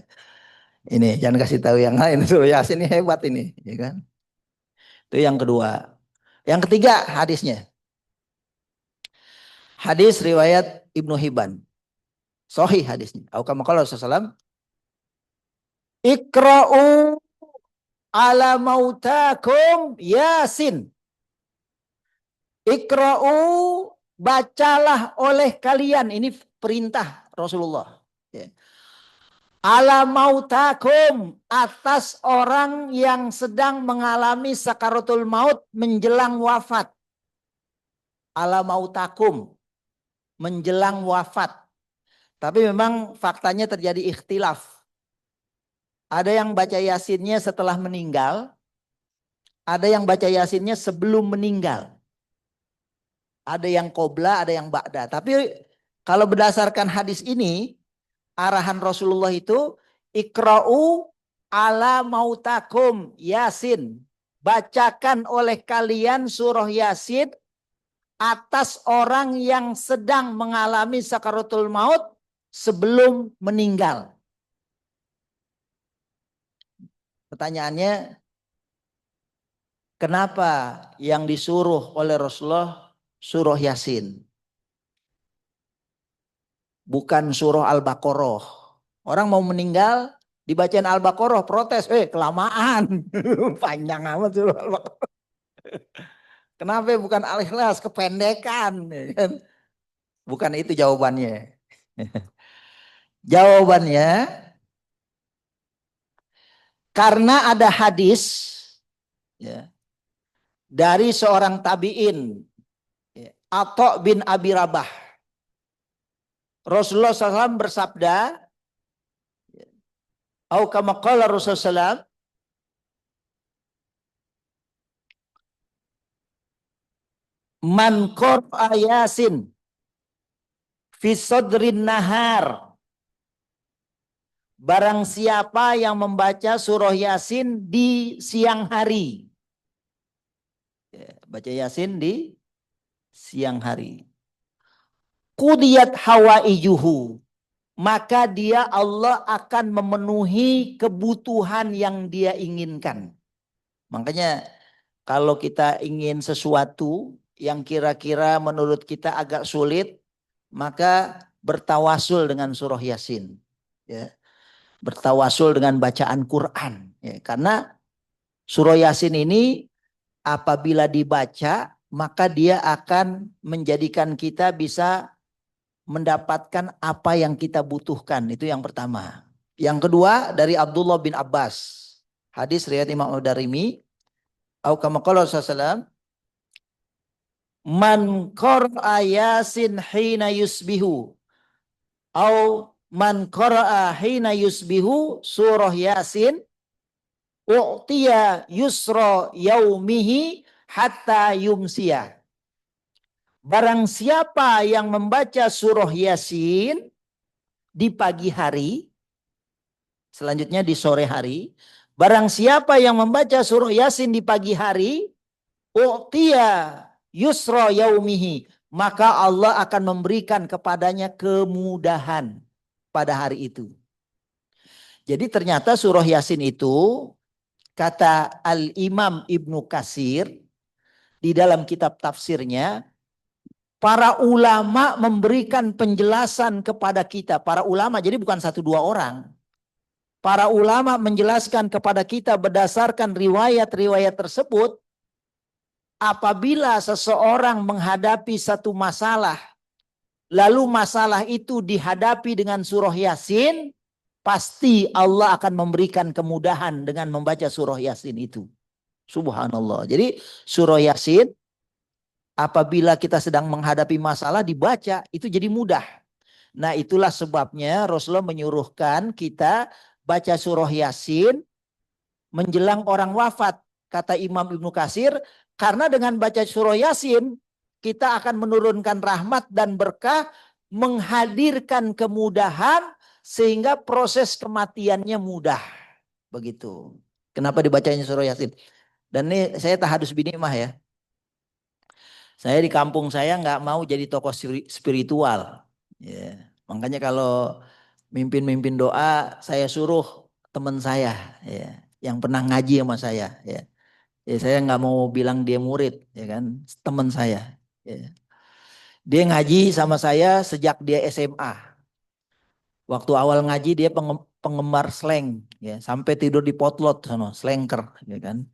Ini jangan kasih tahu yang lain, surah Yasin ini hebat ini, ya kan? Itu yang kedua. Yang ketiga hadisnya. Hadis riwayat Ibnu Hibban. Sahih hadisnya. Au kama qala Rasulullah, Iqra'u ala mautakum Yasin. Iqra'u, bacalah oleh kalian. Ini perintah Rasulullah. Ya. Ala mautakum, atas orang yang sedang mengalami sakaratul maut, menjelang wafat. Ala mautakum, menjelang wafat. Tapi memang faktanya terjadi ikhtilaf. Ada yang baca Yasinnya setelah meninggal. Ada yang baca Yasinnya sebelum meninggal. Ada yang qobla, ada yang ba'da. Tapi Kalau berdasarkan hadis ini, arahan Rasulullah itu ikra'u ala mautakum Yasin. Bacakan oleh kalian surah Yasin atas orang yang sedang mengalami sakaratul maut sebelum meninggal. Pertanyaannya, kenapa yang disuruh oleh Rasulullah surah Yasin? Bukan surah Al-Baqarah. Orang mau meninggal, dibacain Al-Baqarah, protes. Kelamaan. Panjang amat surah Al-Baqarah. Kenapa bukan Al-Ikhlas, kependekan. Bukan itu jawabannya. Jawabannya, karena ada hadis ya, dari seorang tabi'in, ya, Atha bin Abi Rabah. Rasulullah SAW bersabda, au kama qala Rasulullah SAW, man qara'a Yasin fi sadrin nahar. Barang siapa yang membaca surah Yasin di siang hari. Ya, baca Yasin di siang hari. Qudiyat hawaijuhu. Maka dia Allah akan memenuhi kebutuhan yang dia inginkan. Makanya kalau kita ingin sesuatu yang kira-kira menurut kita agak sulit, maka bertawasul dengan surah Yasin. Ya. Bertawasul dengan bacaan Quran. Ya. Karena surah Yasin ini apabila dibaca, maka dia akan menjadikan kita bisa mendapatkan apa yang kita butuhkan. Itu yang pertama. Yang kedua dari Abdullah bin Abbas. Hadis riwayat Imam Ad-Darimi. Au kama qala sallallahu man qara'a Yasin hina yusbihu au man qara'a hina yusbihu surah Yasin u'tiya yusra yaumihi hatta yumsiya. Barang siapa yang membaca surah Yasin di pagi hari, selanjutnya di sore hari, barang siapa yang membaca surah Yasin di pagi hari, u'tiya yusra yaumihi, maka Allah akan memberikan kepadanya kemudahan pada hari itu. Jadi ternyata surah Yasin itu, kata Al-Imam Ibnu Katsir di dalam kitab tafsirnya, para ulama memberikan penjelasan kepada kita. Para ulama, jadi bukan satu dua orang. Para ulama menjelaskan kepada kita berdasarkan riwayat-riwayat tersebut, apabila seseorang menghadapi satu masalah, lalu masalah itu dihadapi dengan surah Yasin, pasti Allah akan memberikan kemudahan dengan membaca surah Yasin itu. Subhanallah. Jadi surah Yasin apabila kita sedang menghadapi masalah dibaca, itu jadi mudah. Nah itulah sebabnya Rasulullah menyuruhkan kita baca surah Yasin menjelang orang wafat. Kata Imam Ibnu Katsir, karena dengan baca surah Yasin kita akan menurunkan rahmat dan berkah, menghadirkan kemudahan sehingga proses kematiannya mudah. Begitu. Kenapa dibacanya surah Yasin? Dan ini saya tahadus binimah ya. Saya di kampung saya nggak mau jadi tokoh spiritual. Ya. Makanya kalau mimpin-mimpin doa, saya suruh teman saya, ya, yang pernah ngaji sama saya. Ya. Ya, saya nggak mau bilang dia murid, ya kan, teman saya. Ya. Dia ngaji sama saya sejak dia SMA. Waktu awal ngaji dia penggemar slang, ya, sampai tidur di potlot sama slanker, ya kan.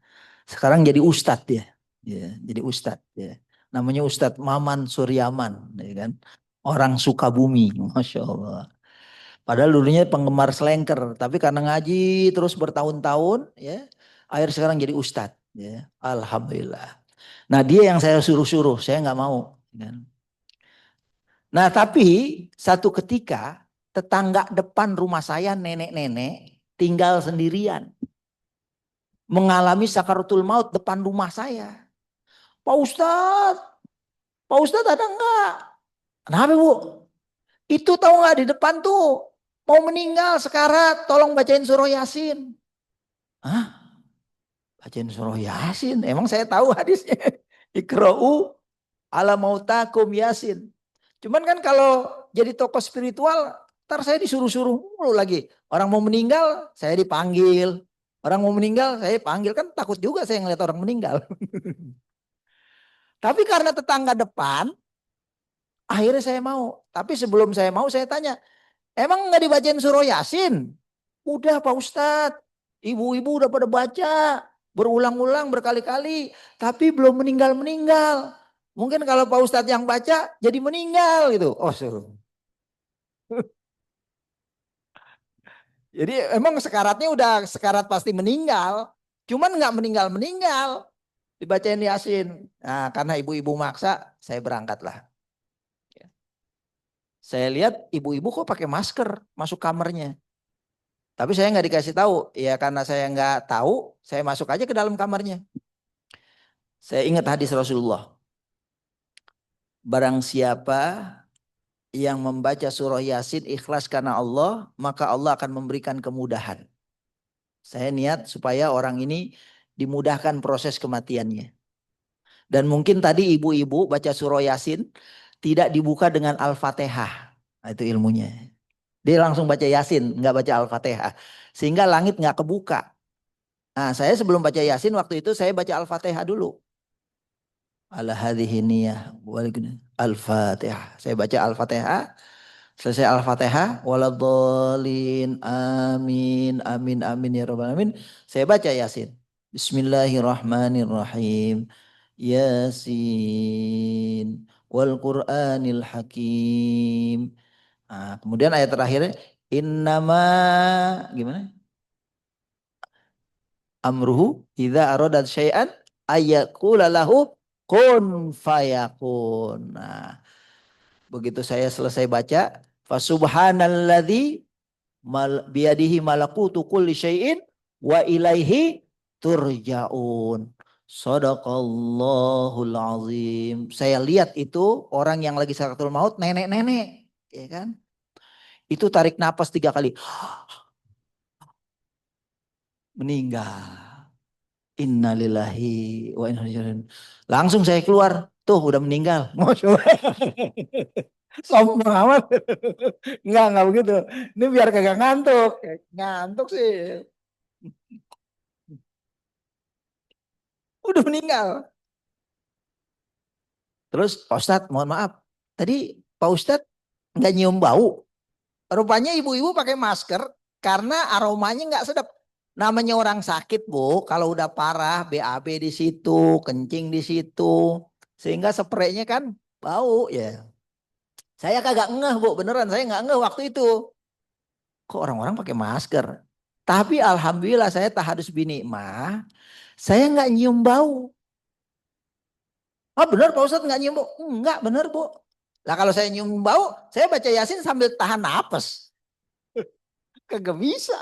Sekarang jadi ustadz dia, ya, jadi ustadz, ya. Namanya Ustadz Maman Suryaman, ya kan. Orang Sukabumi, masya Allah. Padahal dulunya penggemar slanker, tapi karena ngaji terus bertahun-tahun, ya, akhir sekarang jadi ustadz, ya. Alhamdulillah. Nah dia yang saya suruh-suruh, saya nggak mau, ya kan. Nah tapi satu ketika tetangga depan rumah saya nenek-nenek tinggal sendirian. Mengalami sakaratul maut depan rumah saya. Pak Ustadz ada enggak? Kenapa Bu? Itu tahu nggak di depan tuh mau meninggal sekarat, tolong bacain surah Yasin. Hah? Bacain surah Yasin? Emang saya tahu hadisnya. Ikra'u ala mautakum Yasin. Cuman kan kalau jadi tokoh spiritual, ntar saya disuruh-suruh mulu lagi. Orang mau meninggal, saya dipanggil. Orang mau meninggal, saya panggil. Kan takut juga saya ngeliat orang meninggal. Tapi karena tetangga depan, akhirnya saya mau. Tapi sebelum saya mau, saya tanya, emang nggak dibacain surah Yasin? Udah Pak Ustadz, ibu-ibu udah pada baca. Berulang-ulang berkali-kali. Tapi belum meninggal-meninggal. Mungkin kalau Pak Ustadz yang baca, jadi meninggal gitu. Oh suruh. Jadi emang sekaratnya udah sekarat pasti meninggal. Cuman nggak meninggal-meninggal. Dibacain Yasin. Nah karena ibu-ibu maksa, saya berangkat lah. Saya lihat ibu-ibu kok pakai masker masuk kamarnya. Tapi saya nggak dikasih tahu. Ya karena saya nggak tahu, saya masuk aja ke dalam kamarnya. Saya ingat hadis Rasulullah. Barang siapa yang membaca surah Yasin ikhlas karena Allah, maka Allah akan memberikan kemudahan. Saya niat supaya orang ini dimudahkan proses kematiannya. Dan mungkin tadi ibu-ibu baca surah Yasin tidak dibuka dengan Al-Fatihah. Nah, itu ilmunya. Dia langsung baca Yasin, nggak baca Al-Fatihah. Sehingga langit nggak kebuka. Nah, saya sebelum baca Yasin waktu itu saya baca Al-Fatihah dulu. Ala hadhihi niyah Al-Fatihah. Saya baca Al-Fatihah. Selesai Al-Fatihah, waladhdallin, amin, amin, amin ya rabbal alamin. Saya baca Yasin. Bismillahirrahmanirrahim. Yasin wal Qur'anil Hakim. Nah, kemudian ayat terakhirnya innama gimana? Amruhu idza arada syai'an ayyaqula lahu kun fayakun. Nah, begitu saya selesai baca, fasubhanalladzi biyadihi malakutu kulli syai'in wa ilaihi turja'un. Shadaqallahul azim. Saya lihat itu orang yang lagi sakaratul maut, nenek-nenek, ya kan? Itu tarik napas 3 kali, meninggal. Innalillahi wa inna ilaihi raji'un. Langsung saya keluar, tuh udah meninggal. Sombong amat. Enggak begitu. Ini biar kagak ngantuk. Ngantuk sih. Udah meninggal. Terus Pak Ustadz mohon maaf. Tadi Pak Ustadz nggak nyium bau. Rupanya ibu-ibu pakai masker karena aromanya nggak sedap. Namanya orang sakit Bu. Kalau udah parah BAB di situ, kencing di situ. Sehingga spraynya kan bau ya. Saya kagak ngeh Bu. Beneran saya nggak ngeh waktu itu. Kok orang-orang pakai masker? Tapi alhamdulillah saya tahadus binikmah. Saya nggak nyium bau. Oh benar Pak Ustadz nggak nyium bau? Enggak benar Bu. Lah kalau saya nyium bau, saya baca Yasin sambil tahan napas. Kagak bisa.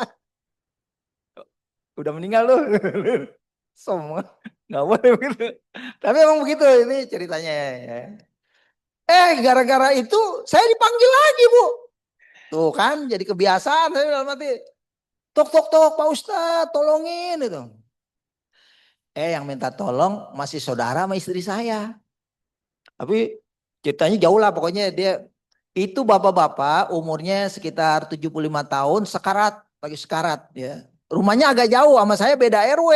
Udah meninggal loh. Semua. Nggak boleh begitu. Tapi emang begitu ini ceritanya ya. Gara-gara itu saya dipanggil lagi Bu. Tuh kan jadi kebiasaan saya dalam hati. Tok tok tok Pak Ustadz tolongin itu. Yang minta tolong masih saudara sama istri saya. Tapi ceritanya jauh lah pokoknya dia itu bapak-bapak umurnya sekitar 75 tahun sekarat, lagi sekarat ya. Rumahnya agak jauh sama saya beda RW.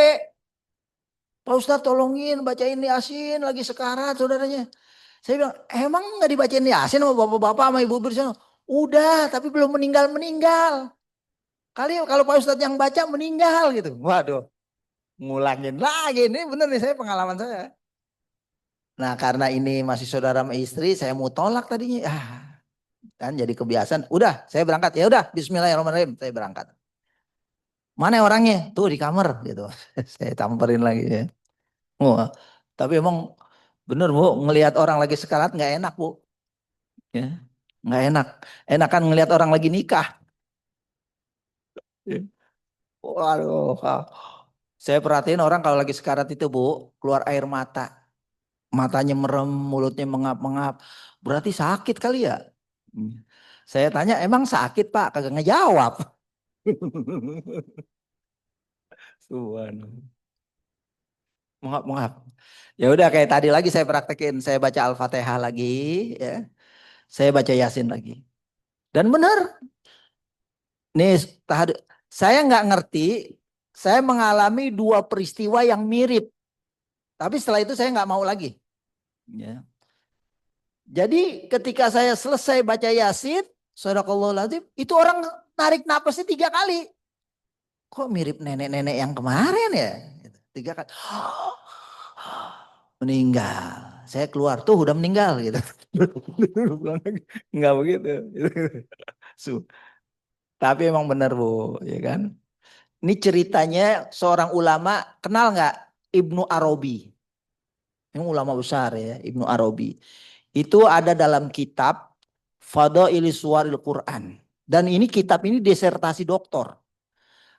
Pak Ustadz tolongin bacain Yasin lagi sekarat saudaranya. Saya bilang emang nggak dibacain Yasin sama bapak-bapak sama ibu-ibu di sana? Udah tapi belum meninggal-meninggal. Kali kalau Pak Ustadz yang baca meninggal gitu. Waduh ngulangin lagi ini bener nih saya pengalaman saya. Nah karena ini masih saudara sama istri, saya mau tolak tadinya. Kan jadi kebiasaan. Udah, saya berangkat. Ya udah, Bismillahirrahmanirrahim, saya berangkat. Mana orangnya? Tuh di kamar gitu. Saya tamperin lagi ya. Wah, tapi emang bener Bu, ngelihat orang lagi sekarat nggak enak Bu. Ya, nggak enak. Enakan ngelihat orang lagi nikah. Ya. Waduh, saya perhatiin orang kalau lagi sekarat itu Bu, keluar air mata. Matanya merem, mulutnya mengap-mengap. Berarti sakit kali ya. Hmm. Saya tanya, emang sakit Pak? Kagak ngejawab. Subhanallah. Maaf, maaf. Ya udah kayak tadi lagi saya praktekin, saya baca Al-Fatihah lagi, ya. Saya baca Yasin lagi. Dan benar, nih saya nggak ngerti, saya mengalami dua peristiwa yang mirip. Tapi setelah itu saya nggak mau lagi. Ya. Jadi ketika saya selesai baca Yasin, Sadaqallahul Azim, itu orang narik napasnya 3 kali. Kok mirip nenek-nenek yang kemarin ya? Gitu. 3 kali. Meninggal. Saya keluar tuh udah meninggal gitu. Enggak begitu. Tapi emang benar Bu, ya kan? Ini ceritanya seorang ulama, kenal nggak Ibnu Arabi? Ini ulama besar ya, Ibnu Arabi. Itu ada dalam kitab Fadailis Suwaril Quran. Dan ini kitab ini disertasi doktor.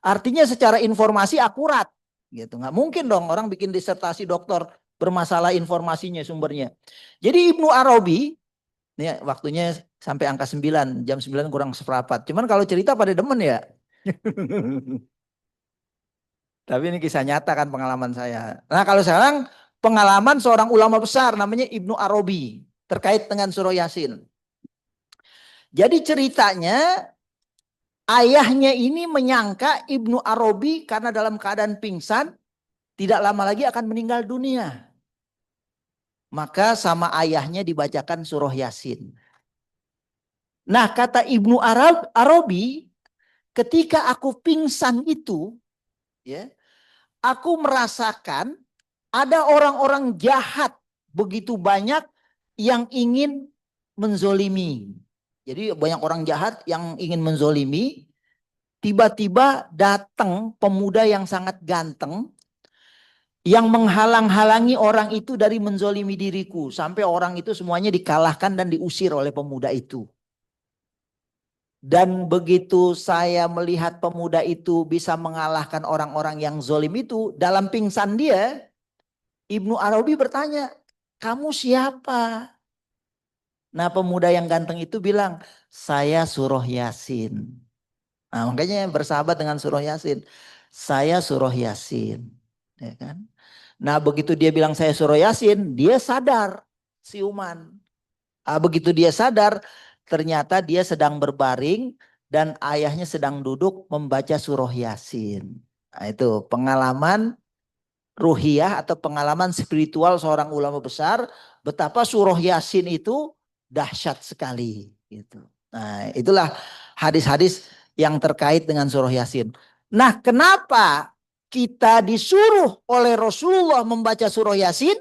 Artinya secara informasi akurat. Gitu. Nggak mungkin dong orang bikin disertasi doktor bermasalah informasinya sumbernya. Jadi Ibnu Arabi, ini waktunya sampai angka 9, jam 9 kurang seperempat. Cuman kalau cerita pada demen ya. Tapi ini kisah nyata kan pengalaman saya. Nah kalau sekarang pengalaman seorang ulama besar namanya Ibnu Arabi terkait dengan surah Yasin. Jadi ceritanya ayahnya ini menyangka Ibnu Arabi karena dalam keadaan pingsan tidak lama lagi akan meninggal dunia. Maka sama ayahnya dibacakan surah Yasin. Nah kata Ibnu Arabi, ketika aku pingsan itu, ya, aku merasakan ada orang-orang jahat begitu banyak yang ingin menzolimi. Jadi banyak orang jahat yang ingin menzolimi. Tiba-tiba datang pemuda yang sangat ganteng yang menghalang-halangi orang itu dari menzolimi diriku. Sampai orang itu semuanya dikalahkan dan diusir oleh pemuda itu. Dan begitu saya melihat pemuda itu bisa mengalahkan orang-orang yang zolim itu, dalam pingsan dia, Ibnu Arabi bertanya, kamu siapa? Nah pemuda yang ganteng itu bilang, saya Surah Yasin. Nah makanya bersahabat dengan Surah Yasin. Saya Surah Yasin. Ya kan? Nah begitu dia bilang saya Surah Yasin, dia sadar siuman. Begitu dia sadar, ternyata dia sedang berbaring dan ayahnya sedang duduk membaca Surah Yasin. Nah itu pengalaman ruhiyah atau pengalaman spiritual seorang ulama besar, betapa surah Yasin itu dahsyat sekali gitu. Nah, itulah hadis-hadis yang terkait dengan surah Yasin. Nah, kenapa kita disuruh oleh Rasulullah membaca surah Yasin?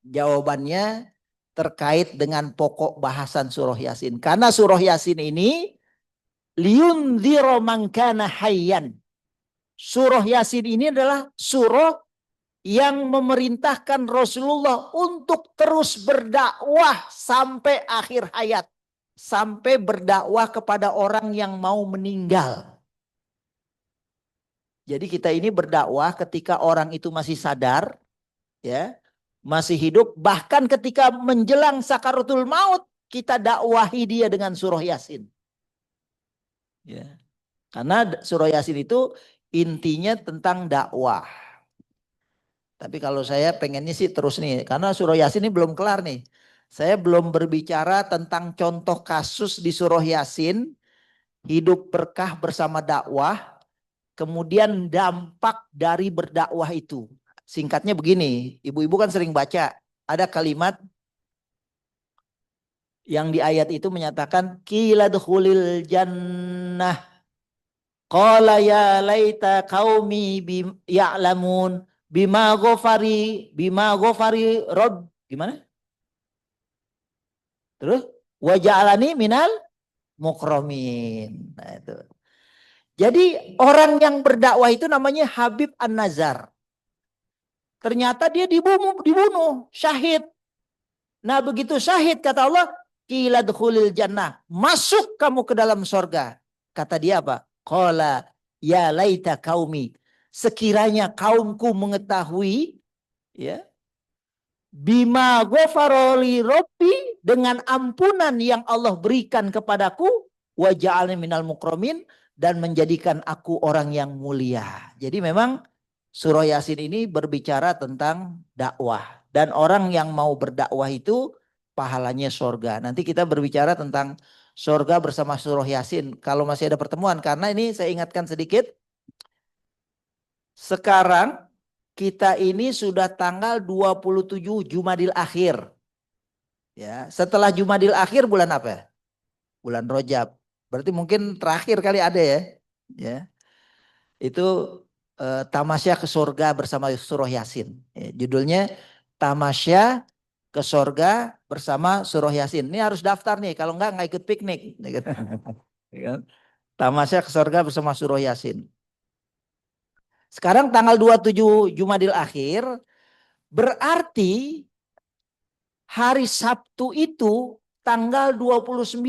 Jawabannya terkait dengan pokok bahasan surah Yasin. Karena surah Yasin ini liundhira man kana hayyan. Surah Yasin ini adalah surah yang memerintahkan Rasulullah untuk terus berdakwah sampai akhir hayat. Sampai berdakwah kepada orang yang mau meninggal. Jadi kita ini berdakwah ketika orang itu masih sadar, ya, masih hidup. Bahkan ketika menjelang sakaratul maut, kita dakwahi dia dengan surah Yasin. Ya. Karena surah Yasin itu intinya tentang dakwah. Tapi kalau saya pengennya sih terus nih, karena surah Yasin ini belum kelar nih. Saya belum berbicara tentang contoh kasus di surah Yasin, hidup berkah bersama dakwah, kemudian dampak dari berdakwah itu. Singkatnya begini, ibu-ibu kan sering baca, ada kalimat yang di ayat itu menyatakan, Qila dukhulil jannah, qala ya laita qaumi ya'lamun. Bima ghafari Rob, gimana? Terus waja'alani minal mukromin. Nah, itu. Jadi orang yang berdakwah itu namanya Habib An-Nazar. Ternyata dia dibunuh, syahid. Nah begitu syahid kata Allah, qila dkhulil jannah, masuk kamu ke dalam sorga. Kata dia apa? Qala ya laita qaumi, sekiranya kaumku mengetahui, ya, Bima ghafaroli robbi, dengan ampunan yang Allah berikan kepadaku, wa ja'alni minal mukramin, dan menjadikan aku orang yang mulia. Jadi memang surah Yasin ini berbicara tentang dakwah, dan orang yang mau berdakwah itu pahalanya surga. Nanti kita berbicara tentang surga bersama surah Yasin kalau masih ada pertemuan, karena ini saya ingatkan sedikit. Sekarang kita ini sudah tanggal 27 Jumadil Akhir. Ya, setelah Jumadil Akhir bulan apa? Bulan Rajab. Berarti mungkin terakhir kali ada ya. Ya, itu Tamasya ke surga bersama surah Yasin. Ya, judulnya Tamasya ke surga bersama surah Yasin. Ini harus daftar nih, kalau enggak ikut piknik. Ya, Tamasya ke surga bersama surah Yasin. Sekarang tanggal 27 Jumadil Akhir, berarti hari Sabtu itu tanggal 29.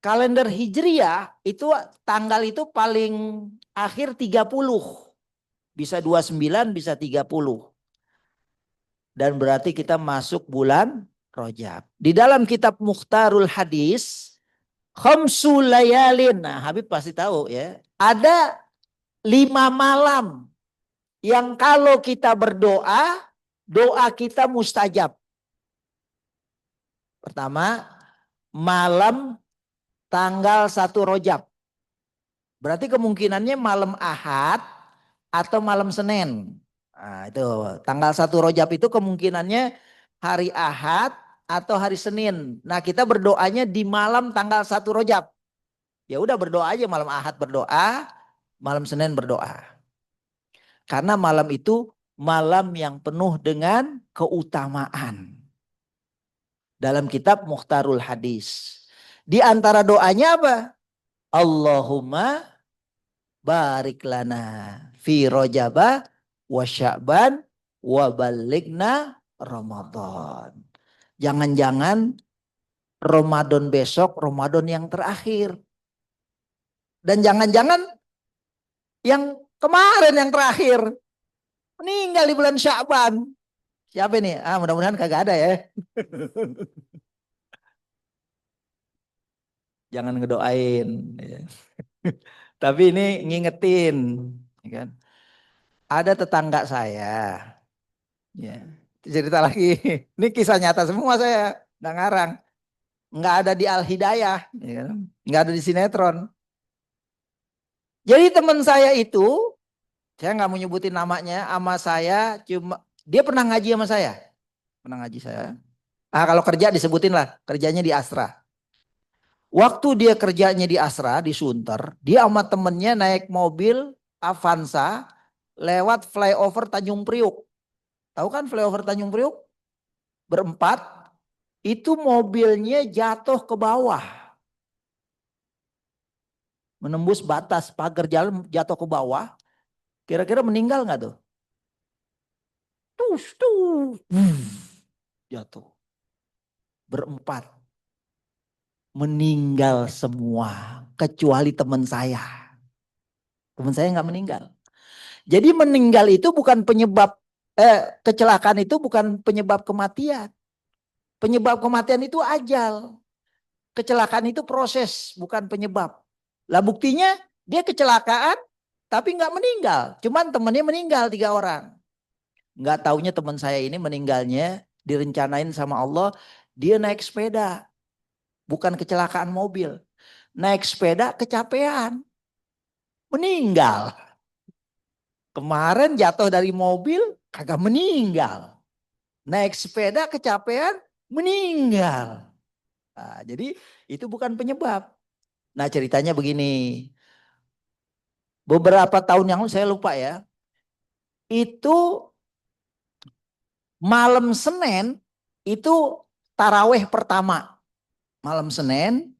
Kalender Hijriah itu tanggal itu paling akhir 30. Bisa 29, bisa 30. Dan berarti kita masuk bulan Rajab. Di dalam kitab Mukhtarul Hadis, khamsul layalin. Nah, Habib pasti tahu ya. Ada 5 malam yang kalau kita berdoa, doa kita mustajab. Pertama, malam tanggal 1 Rajab. Berarti kemungkinannya malam Ahad atau malam Senin. Nah, itu tanggal 1 Rajab itu kemungkinannya hari Ahad atau hari Senin. Nah, kita berdoanya di malam tanggal 1 Rajab. Ya udah berdoa aja, malam Ahad berdoa, malam Senin berdoa. Karena malam itu malam yang penuh dengan keutamaan. Dalam kitab Mukhtarul Hadis. Di antara doanya apa? Allahumma barik lana fi Rajaba wa Sya'ban wa balighna Ramadan. Jangan-jangan Ramadan besok Ramadan yang terakhir. Dan jangan-jangan yang kemarin yang terakhir. Meninggal di bulan Sya'ban. Siapa ini? Mudah-mudahan kagak ada ya. Jangan ngedoain. Tapi ini ngingetin. Kan? Ada tetangga saya. Ya. Cerita lagi. Ini kisah nyata semua saya. Nggak ngarang. Nggak ada di Al Hidayah. Ya. Nggak ada di sinetron. Jadi teman saya itu, saya nggak mau nyebutin namanya, sama saya cuma, dia pernah ngaji sama saya. Pernah ngaji saya. Kalau kerja disebutin lah. Kerjanya di Astra. Waktu dia kerjanya di Asra, di Sunter, dia sama temennya naik mobil Avanza lewat flyover Tanjung Priuk. Tahu kan flyover Tanjung Priuk? Berempat, itu mobilnya jatuh ke bawah. Menembus batas pagar jalan, jatuh ke bawah. Kira-kira meninggal nggak tuh? Tuh. Jatuh. Berempat. Meninggal semua. Kecuali teman saya. Teman saya nggak meninggal. Jadi meninggal itu bukan penyebab, kecelakaan itu bukan penyebab kematian. Penyebab kematian itu ajal. Kecelakaan itu proses, bukan penyebab. Lah buktinya dia kecelakaan tapi nggak meninggal. Cuman temennya meninggal 3 orang. Nggak taunya teman saya ini meninggalnya direncanain sama Allah. Dia naik sepeda. Bukan kecelakaan mobil. Naik sepeda kecapean. Meninggal. Kemarin jatuh dari mobil kagak meninggal. Naik sepeda kecapean meninggal. Nah, jadi itu bukan penyebab. Nah ceritanya begini. Beberapa tahun yang lalu saya lupa ya. Itu malam Senin itu taraweh pertama. Malam Senin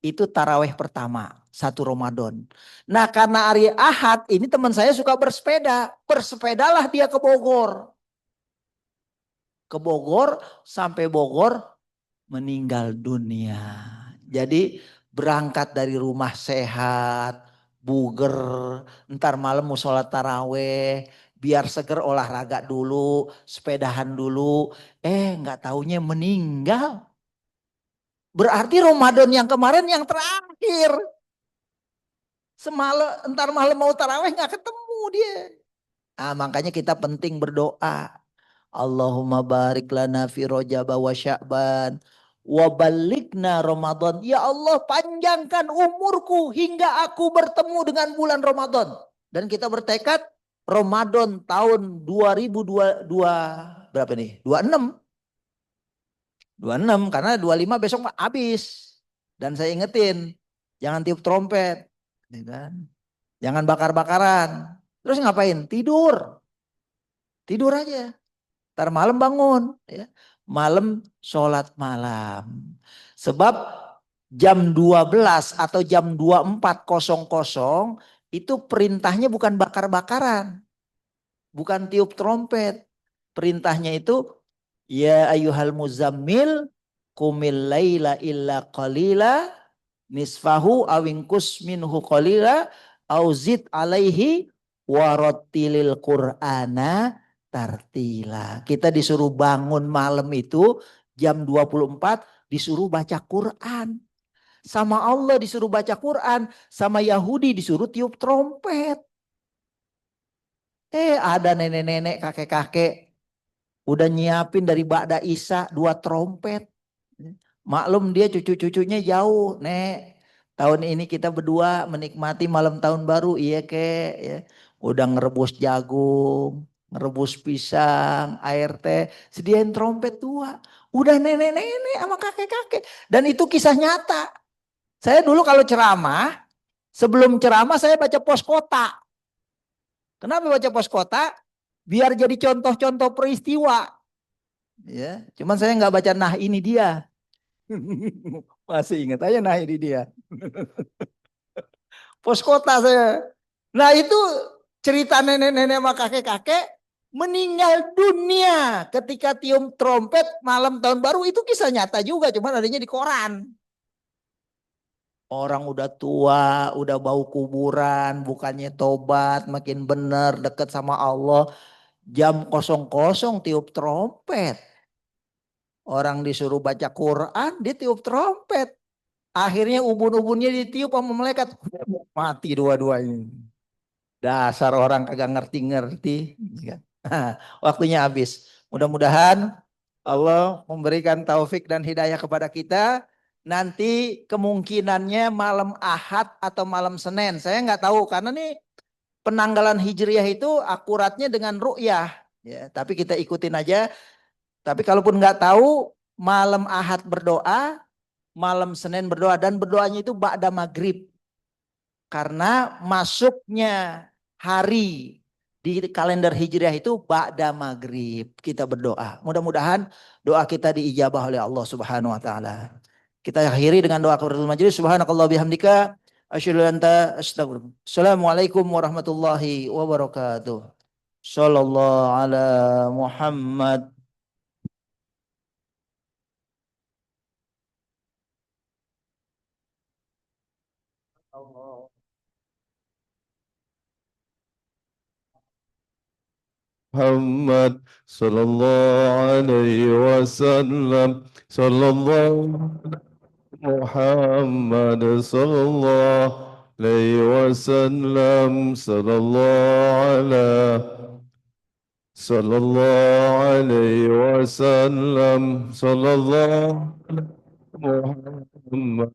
itu taraweh pertama. 1 Ramadan. Nah karena hari Ahad ini teman saya suka bersepeda. Bersepedalah dia ke Bogor. Ke Bogor, sampai Bogor meninggal dunia. Jadi berangkat dari rumah sehat, buger, ntar malam mau sholat taraweh, biar seger olahraga dulu, sepedahan dulu. Nggak taunya meninggal. Berarti Ramadan yang kemarin yang terakhir. Semalam, entar malam mau taraweh nggak ketemu dia. Makanya kita penting berdoa. Allahumma barik lana fi Rajab wa Sya'ban wa balikna Ramadan. Ya Allah, panjangkan umurku hingga aku bertemu dengan bulan Ramadan. Dan kita bertekad Ramadan tahun 2022 berapa nih? 26. 26 karena 25 besok mah habis. Dan saya ingetin, jangan tiup trompet, ya kan? Jangan bakar-bakaran. Terus ngapain? Tidur. Tidur aja. Ntar malam bangun, ya. Malam sholat malam. Sebab jam 12 atau jam 24.00 itu perintahnya bukan bakar-bakaran. Bukan tiup trompet. Perintahnya itu ya ayyuhal muzammil qumil laila illa qalila nisfahu awingkus minhu qalila auzid alaihi warotilil qur'ana tartila. Kita disuruh bangun malam itu jam 24 disuruh baca Quran. Sama Allah disuruh baca Quran, sama Yahudi disuruh tiup trompet. Ada nenek-nenek, kakek-kakek udah nyiapin dari Ba'da Isya 2 trompet. Maklum dia cucu-cucunya jauh, Nek. Tahun ini kita berdua menikmati malam tahun baru, iya kek. Ya. Udah ngerebus jagung, ngerebus pisang, air teh, sediain trompet 2. Udah nenek-nenek sama kakek-kakek. Dan itu kisah nyata. Saya dulu kalau ceramah, sebelum ceramah saya baca pos kota. Kenapa baca pos kota? Biar jadi contoh-contoh peristiwa. Ya, cuman saya nggak baca nah ini dia. Masih ingat aja nah ini dia. Pos kota saya. Nah itu cerita nenek-nenek sama kakek-kakek meninggal dunia ketika tiup trompet malam tahun baru, itu kisah nyata juga, cuman adanya di koran. Orang udah tua, udah bau kuburan, bukannya tobat, makin bener deket sama Allah. Jam 00.00 tiup trompet. Orang disuruh baca Quran, dia tiup trompet. Akhirnya ubun-ubunnya ditiup sama malaikat. Mati dua-duanya. Dasar orang kagak ngerti-ngerti. Waktunya habis. Mudah-mudahan Allah memberikan taufik dan hidayah kepada kita. Nanti kemungkinannya malam Ahad atau malam Senin. Saya nggak tahu karena nih penanggalan Hijriah itu akuratnya dengan ru'yah. Ya, tapi kita ikutin aja. Tapi kalaupun nggak tahu, malam Ahad berdoa, malam Senin berdoa, dan berdoanya itu ba'da maghrib. Karena masuknya hari di kalender Hijriah itu ba'da maghrib. Kita berdoa. Mudah-mudahan doa kita diijabah oleh Allah Subhanahu wa taala. Kita akhiri dengan doa kafaratul majelis. Subhanakallah bihamdika asyhadu an la ilaha illa anta. Assalamualaikum warahmatullahi wabarakatuh. Sallallahu ala Muhammad. Muhammad sallallahu alaihi wasallam sallallahu Muhammad sallallahu alaihi wasallam sallallahu alaihi wasallam sallallahu Muhammad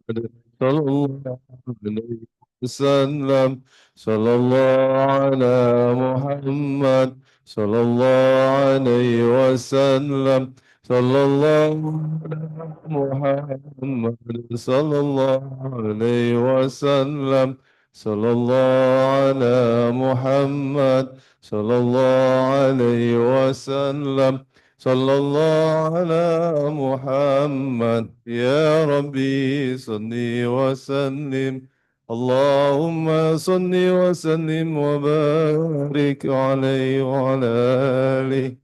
sallallahu alaihi wasallam sallallahu ala Muhammad sallallahu alaihi wasallam sallallahu ala Muhammad sallallahu alaihi wasallam sallallahu ala Muhammad sallallahu alaihi wasallam sallallahu ala Muhammad ya Rabbi salli wa sallim Allahumma salli wa sallim wa barik alaihi wa ala alihi